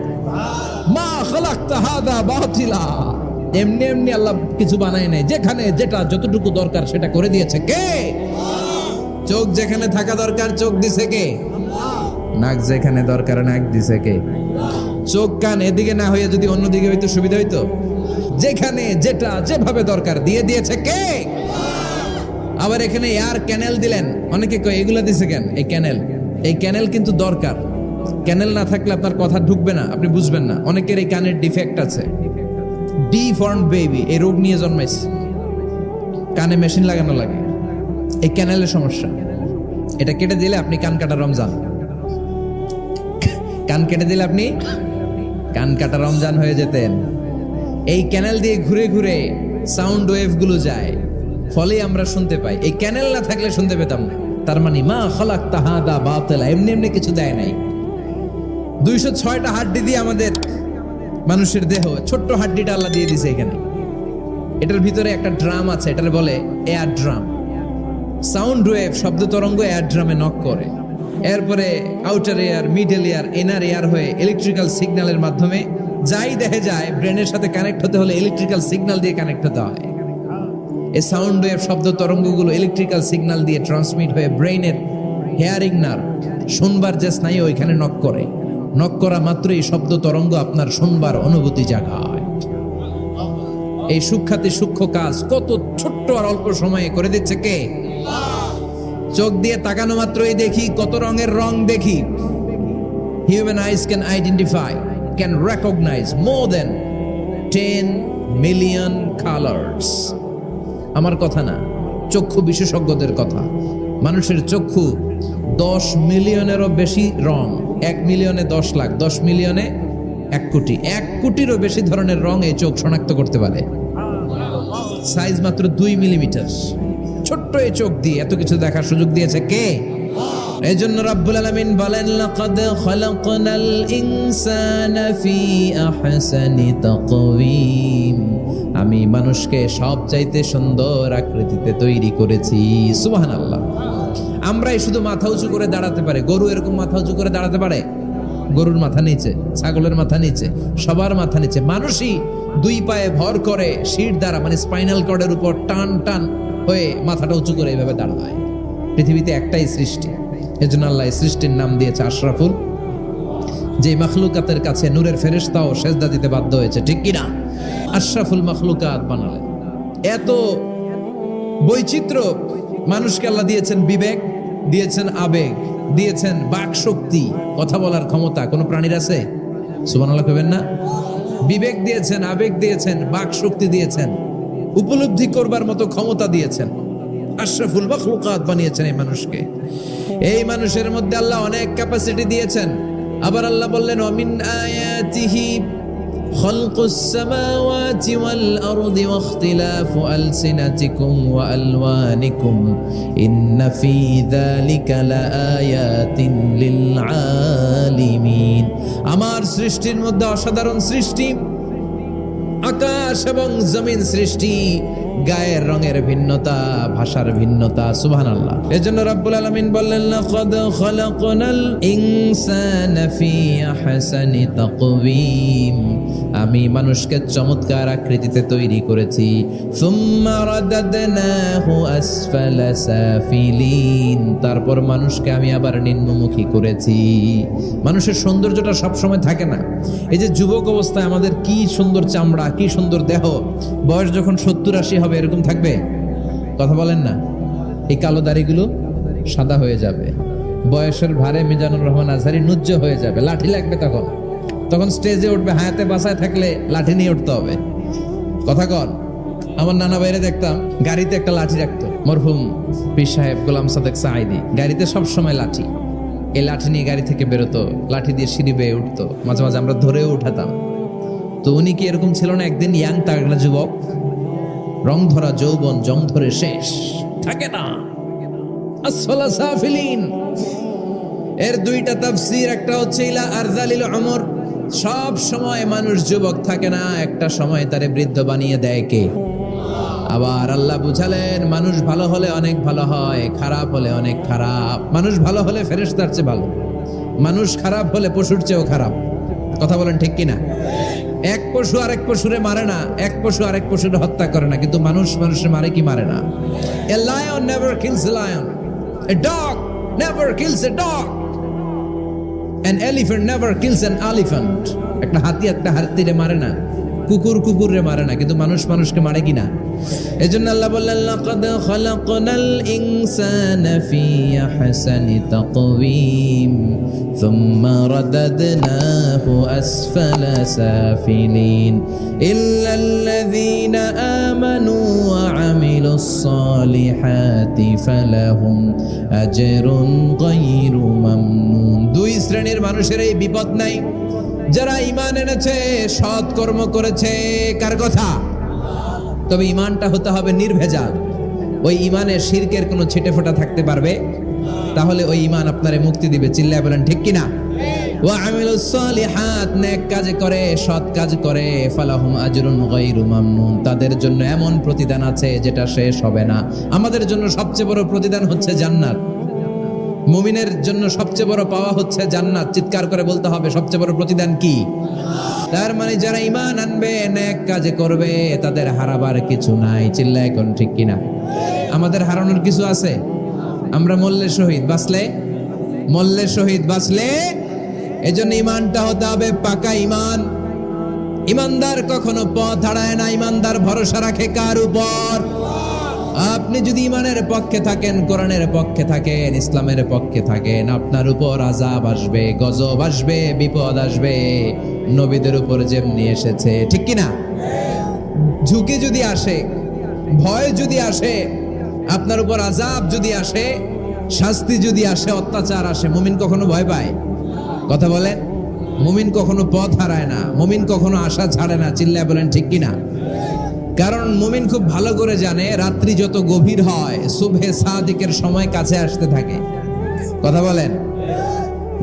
মা খালাকতা হাদা বাতিলা। এমনি এমনি আল্লাহ কিছু বানায় নাই, যেখানে যেটা যতটুকু দরকার সেটা করে দিয়েছে কে? চোখ যেখানে থাকা দরকার চোখ দিছে কে? নাক যেখানে দরকার নাক দিছে কে? চোখ কান এদিকে না হইয়া যদি অন্যদিকে হইতো সুবিধা হইতো? যেখানে যেটা যেভাবে দরকার দিয়ে দিয়েছে কে? আবার এখানে এয়ার ক্যানেল দিলেন। অনেকে কয় এগুলা দিছে কেন? এই ক্যানেল কিন্তু দরকার। ক্যানেল না থাকলে আপনার কথা ঢুকবে না, আপনি বুঝবেন না। অনেকের এই কানের ডিফেক্ট আছে, ডিফর্ম বেবি, এই রোগ নিয়ে জন্মাইছে, কানে মেশিন লাগানো লাগে, এই ক্যানেলের সমস্যা। এটা কেটে দিলে আপনি কান কাটা রমজান, কান কেটে দিলে আপনি কান কাটা রমজান হয়ে যেতেন। এই ক্যানেল দিয়ে ঘুরে ঘুরে সাউন্ড ওয়েভ গুলো যায়, ফলে আমরা শুনতে পাই। এই ক্যানেল না থাকলে শুনতে পেতাম না। তার মানে মা খালাকতা হাদা বাতিলা, এমনি এমনি কিছু দেয় নাই। 206টা হাড্ডি দিয়ে আমাদের মানুষের দেহ, ছোট্ট হাড্ডিটা আল্লাহ দিয়ে দিছে এখানে। এটার ভিতরে একটা ড্রাম আছে, এটার বলে এয়ার ড্রাম। সাউন্ড ওয়েভ, শব্দ তরঙ্গ এয়ার ড্রামে নক করে, এরপরে outer air, middle air, inner air হয়ে ইলেকট্রিক্যাল সিগন্যালের মাধ্যমে যাই দেখে যায়, ব্রেনের সাথে কানেক্ট হতে হলে ইলেকট্রিক্যাল সিগন্যাল দিয়ে কানেক্ট হতে হয়। এই সাউন্ড ওয়েভ, শব্দ তরঙ্গগুলো ইলেকট্রিক্যাল সিগন্যাল দিয়ে ট্রান্সমিট হয়ে ব্রেইনের হেয়ারিং নার্ভ, শুনবার যে স্নায়ু, ওইখানে নক করে। নক করা মাত্রই শব্দ তরঙ্গ আপনার শুনবার অনুভূতি জাগায়। এই সূক্ষ্মাতি সূক্ষ্ম কাজ কত ছোট্ট আর অল্প সময়ে করে দিচ্ছে কে? চোখ দিয়ে তাকানো মাত্রই দেখি কত রঙের রং দেখি। Human eyes can identify, can recognise more than 10 million colours. আমার কথা না, চক্ষু বিশেষজ্ঞদের কথা। মানুষের চক্ষু 10 মিলিয়নেরও বেশি রং, 1 মিলিয়নে 10 লাখ, 10 মিলিয়নে 1 কোটি, 1 কোটিরও বেশি ধরনের রং এই চোখ শনাক্ত করতে পারে। সাইজ মাত্র 2 মিলিমিটার। ছোট্ট এই চোখ দিয়ে এত কিছু দেখার সুযোগ দিয়েছে কে? এজন্য রব্বুল আলামিন বলেন লাকাদ খালাকনাল ইনসানা ফি আহসানি তাকওয়িম, আমি মানুষকে সবচাইতে সুন্দর আকৃতিতে তৈরি করেছি। সুবহানাল্লাহ। আমরাই শুধু মাথা উঁচু করে দাঁড়াতে পারে, গরু এরকম মাথা উঁচু করে দাঁড়াতে পারে? গরুর মাথা নিচে, ছাগলের মাথা নিচে, সবার মাথা নিচে। মানুষই দুই পায়ে ভর করে শির দ্বারা মানে স্পাইনাল কর্ডের উপর টান টান হয়ে মাথাটা উঁচু করে এইভাবে দাঁড়ায়। পৃথিবীতে একটাই সৃষ্টি, এজন্য আল্লাহ এই সৃষ্টির নাম দিয়েছে আশরাফুল, যে মখলুকাতের কাছে নূরের ফেরেশতাও সেজদা দিতে বাধ্য হয়েছে, ঠিক কিনা? আশরাফুল মখলুকাত বানালেন। এত বৈচিত্র্য মানুষকে আল্লাহ দিয়েছেন, বিবেক দিয়েছেন, আবেগ দিয়েছেন, বাক শক্তি, কথা বলার ক্ষমতা। কোনো প্রাণীর আছে? সুবহানাল্লাহ কইবেন না? বিবেক দিয়েছেন, আবেগ দিয়েছেন, বাক শক্তি দিয়েছেন, উপলব্ধি করবার মতো ক্ষমতা দিয়েছেন। আশরাফুল মখলুকাত বানিয়েছেন এই মানুষকে। এই মানুষের মধ্যে আল্লাহ অনেক ক্যাপাসিটি দিয়েছেন। আবার আল্লাহ বললেন ওয়ামিন আয়াতিহি খালকুস সামাওয়াতি ওয়াল আরদি ওয়াখতিলাফু আলসিনাতিকুম ওয়া আলওয়ানিকুম ইন্না ফি যালিকা লাআয়াতিন লিল আলিমিন। আমার সৃষ্টির মধ্যে অসাধারণ সৃষ্টি, আকাশ এবং জমিন সৃষ্টি, গায়ের রঙের ভিন্নতা, ভাষার ভিন্নতা। সুবহানাল্লাহ। এজন্য রব্বুল আলামিন বললেন লাকাদ খালাকনাল ইনসানা ফি আহসানি তাকওয়িম, আমি মানুষকে চমৎকার আকৃতিতে তৈরি করেছি। সুম্মা রাদাদনাহু আসফালা সাফিলিন, তারপর মানুষকে আমি আবার নিম্নমুখী করেছি। মানুষের সৌন্দর্যটা সব সময় থাকে না। এই যে যুবক অবস্থায় আমাদের কি সুন্দর চামড়া, কি সুন্দর দেহ, বয়স যখন 70-80 হবে এরকম থাকবে? কথা বলেন না? এই কালো দাড়িগুলো সাদা হয়ে যাবে, বয়সের ভারে মিজানুর রহমান আজহারি নুজ্জ হয়ে যাবে, লাঠি লাগবে তখন। তখন স্টেজে উঠবে, হায়াতে বাসায় থাকলে লাঠি নিয়ে উঠতে হবে। কথা কর। আমার নানা বাইরে দেখতাম গাড়িতে একটা লাঠি রাখতো, মরহুম পীর সাহেব গোলাম সাদেক সাঈদী, গাড়িতে সব সময় লাঠি। এই লাঠি নিয়ে গাড়ি থেকে বেরোতো, লাঠি দিয়ে সিঁড়ি বেয়ে উঠতো, মাঝে মাঝে আমরা ধরেও উঠাতাম। তো উনি কি এরকম ছিল না? একদিন ইয়াং তাগড়া যুবক, রং ধরা যৌবন, জং ধরে শেষ থাকে না। আসফালা সাফিলিন এর দুইটা তাফসীর, একটা হচ্ছে ইলা আরজালিল উমর, সব সময় মানুষ যুবক থাকে না, একটা সময় তারে বৃদ্ধ বানিয়ে দেয় কে? আবার আল্লাহ বুঝালেন মানুষ ভালো হলে অনেক ভালো হয়, খারাপ হলে অনেক খারাপ। মানুষ ভালো হলে ফেরেশতার চেয়ে ভালো, মানুষ খারাপ হলে পশুর চেয়েও খারাপ। কথা বলেন ঠিক কিনা? এক পশু আরেক পশুরে মারে না, এক পশু আরেক পশুরে হত্যা করে না, কিন্তু মানুষ মানুষের মারে কি মারে না? A lion never kills a lion, a dog never kills a dog, an elephant never kills an elephant. একটা হাতি একটা হাতিরে মারে না, কুকুর কুকুরে মারে না, কিন্তু মানুষ মানুষকে মারে কিনা? এজন্য আল্লাহ বললেন লাকাদ খালাকনাল ইনসানা ফি আহসানি তাকওয়িম সুম্মা রাদাদনাহু আসফালা সাফিলিন ইল্লাল্লাযীনা আমানু ওয়া আমিলুস সালিহাতি ফালাহুম আজরুন গায়রু মামনুন। দুই শ্রেণীর মানুষের এই বিপদ নাই, যারা ঈমান এনেছে, সৎ কর্ম করেছে। কার কথা? তবে ঈমানটা হতে হবে নির্ভেজাল। ওই ঈমানে শিরকের কোনো ছিটেফোঁটা থাকতে পারবে? তাহলে ওই ঈমান আপনারে মুক্তি দিবে। চিল্লায় বলেন ঠিক কিনা? ওয়া আমিলুস সালিহাত, নেক কাজ করে, সৎ কাজ করে, ফালাহুম আজরুন গায়রু মামনুন, তাদের জন্য এমন প্রতিদান আছে যেটা শেষ হবে না। আমাদের জন্য সবচেয়ে বড় প্রতিদান হচ্ছে জান্নাত। মুমিনের জন্য সবচেয়ে বড় পাওয়া হচ্ছে জান্নাত। চিৎকার করে বলতে হবে সবচেয়ে বড় প্রতিদান কি? তার মানে যারা ঈমান আনবে, নেক কাজ করবে, তাদের হারাবার কিছু নাই। চিল্লায় কোন ঠিক কিনা? আমাদের হারানোর কিছু আছে? আমরা মল্লে শহীদ বাঁচলে, মল্লে শহীদ বাঁচলে, এজন্য ঈমানটা হতে হবে পাকা ঈমান। ঈমানদার কখনো পথ হারায় না। ঈমানদার ভরসা রাখে কার উপর? আপনি যদি ঈমানের পক্ষে থাকেন, কোরআনের পক্ষে থাকেন, ইসলামের পক্ষে থাকেন, আপনার উপর আযাব আসবে, গজব আসবে, বিপদ আসবে, নবীদের উপর যেমনি এসেছে। ঠিক কিনা? ঝুঁকি যদি আসে, ভয় যদি আসে, আপনার উপর আযাব যদি আসে, শাস্তি যদি আসে, অত্যাচার আসে, মুমিন কখনো ভয় পায়? কথা বলেন। মুমিন কখনো পথ হারায় না, মুমিন কখনো আশা ছাড়ে না। চিল্লায় বলেন ঠিক কিনা? কারণ মুমিন খুব ভালো করে জানে রাত্রি যত গভীর হয়, সুবহে সাদিকের সময় কাছে আসতে থাকে। কথা বলেন।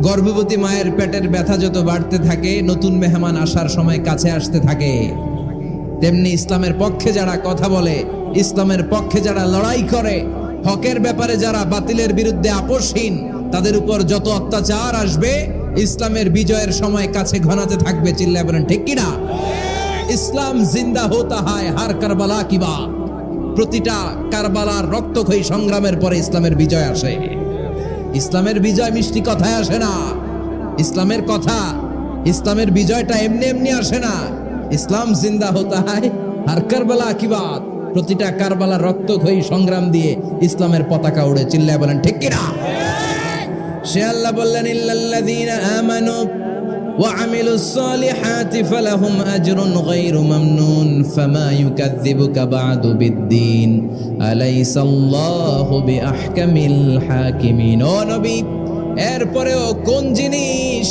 গর্ভবতী মায়ের পেটের ব্যথা যত বাড়তে থাকে, নতুন মেহমান আসার সময় কাছে আসতে থাকে, তেমনি ইসলামের পক্ষে যারা কথা বলে, ইসলামের পক্ষে যারা লড়াই করে, হকের ব্যাপারে যারা বাতিলের বিরুদ্ধে আপোষহীন, তাদের উপর যত অত্যাচার আসবে ইসলামের বিজয়ের সময় কাছে ঘনাতে থাকবে। চিল্লায় বলেন ঠিক কিনা? ইসলাম জিন্দা হতা হয় হার কারবালা কি বাত। প্রতিটা কারবালার রক্তক্ষয়ী সংগ্রামের পরে ইসলামের বিজয় আসে। ইসলামের বিজয় মিষ্টি কথায় আসে না। ইসলামের কথা, ইসলামের বিজয়টা এমনি এমনি আসে না। ইসলাম জিন্দা হতা হয় হার কারবালা কি বাত। প্রতিটা কারবালার রক্তক্ষয়ী সংগ্রাম দিয়ে ইসলামের পতাকা উড়ে। চিল্লায় বলেন ঠিক কিনা? সে আল্লাহ বললেন ইল্লাল্লাযীনা আমানু ওয়া আমিলুস সালিহাতি ফালাহুম আজরুন গায়রু মামনুন ফামা ইউকাযযিবুকা বা'দু বিদ্দীন আলাইসাল্লাহু বিআহকামিল হাকিমিন। ও নবী, এরপরেও কোন জিনিস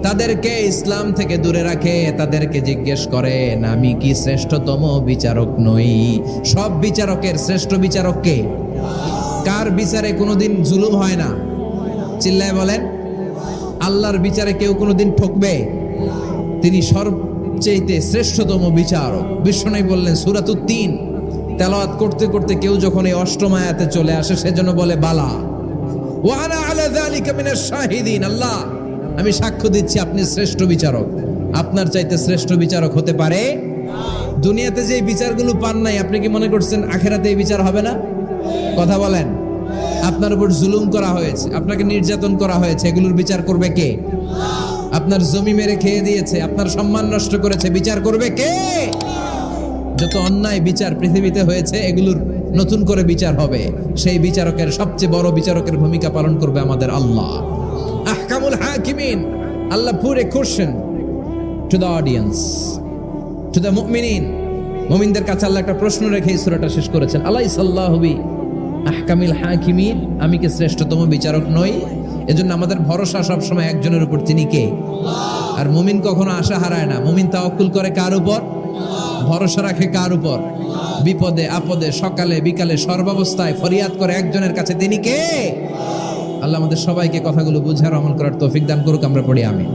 তাদেরকে ইসলাম থেকে দূরে রাখে? তাদেরকে জিজ্ঞেস করেন, আমি কি শ্রেষ্ঠতম বিচারক নই? সব বিচারকের শ্রেষ্ঠ বিচারক কে? কার বিচারে কোনোদিন জুলুম হয় না? চিল্লায় বলেন। আল্লাহর বিচারে কেউ কোনোদিন ঠকবে? তিনি সবচেয়ে শ্রেষ্ঠতম বিচারক। বিশ্বনবী বললেন সূরাতুত তিন তেলাওয়াত করতে করতে কেউ যখন এই অষ্টম আয়াতে চলে আসে, সেজন্য বলে বালা ওয়া আনা আলা যালিকা মিনাশ শাহিদিন। আল্লাহ, আমি সাক্ষ্য দিচ্ছি আপনি শ্রেষ্ঠ বিচারক। আপনার চাইতে শ্রেষ্ঠ বিচারক হতে পারে? দুনিয়াতে যে বিচারগুলো পান নাই, আপনি কি মনে করছেন আখেরাতে এই বিচার হবে না? কথা বলেন। আপনার উপর জুলুম করা হয়েছে, আপনাকে নির্যাতন করা হয়েছে, এগুলোর বিচার করবে কে? আপনার জমি মেরে খেয়ে দিয়েছে, আপনার সম্মান নষ্ট করেছে, বিচার করবে কে? যত অন্যায় বিচার পৃথিবীতে হয়েছে, এগুলোর নতুন করে বিচার হবে। সেই বিচারকের, সবচেয়ে বড় বিচারকের ভূমিকা পালন করবে আমাদের আল্লাহ। আহকামুল হাকিমিন। আল্লাহ put a question to the audience, to the মুমিনিন। মুমিনদের কাছে আল্লাহ একটা প্রশ্ন রেখে এই সূরাটা শেষ করেছেন। আলাইসাল্লাহু বি আহকামিল হাকিমিন। আমি কি শ্রেষ্ঠতম বিচারক নই? এজন্য আমাদের ভরসা সবসময় একজনের উপর, তিনি কে? আর মুমিন কখনো আশা হারায় না। মুমিন তাওয়াক্কুল করে কার উপর? ভরসা রাখে কার উপর? বিপদে আপদে, সকালে বিকালে, সর্বাবস্থায় ফরিয়াদ করে একজনের কাছে, তিনি কে? আল্লাহ আমাদের সবাইকে কথাগুলো বুঝার আমল করার তৌফিক দান করুক। আমরা পড়ি আমিন।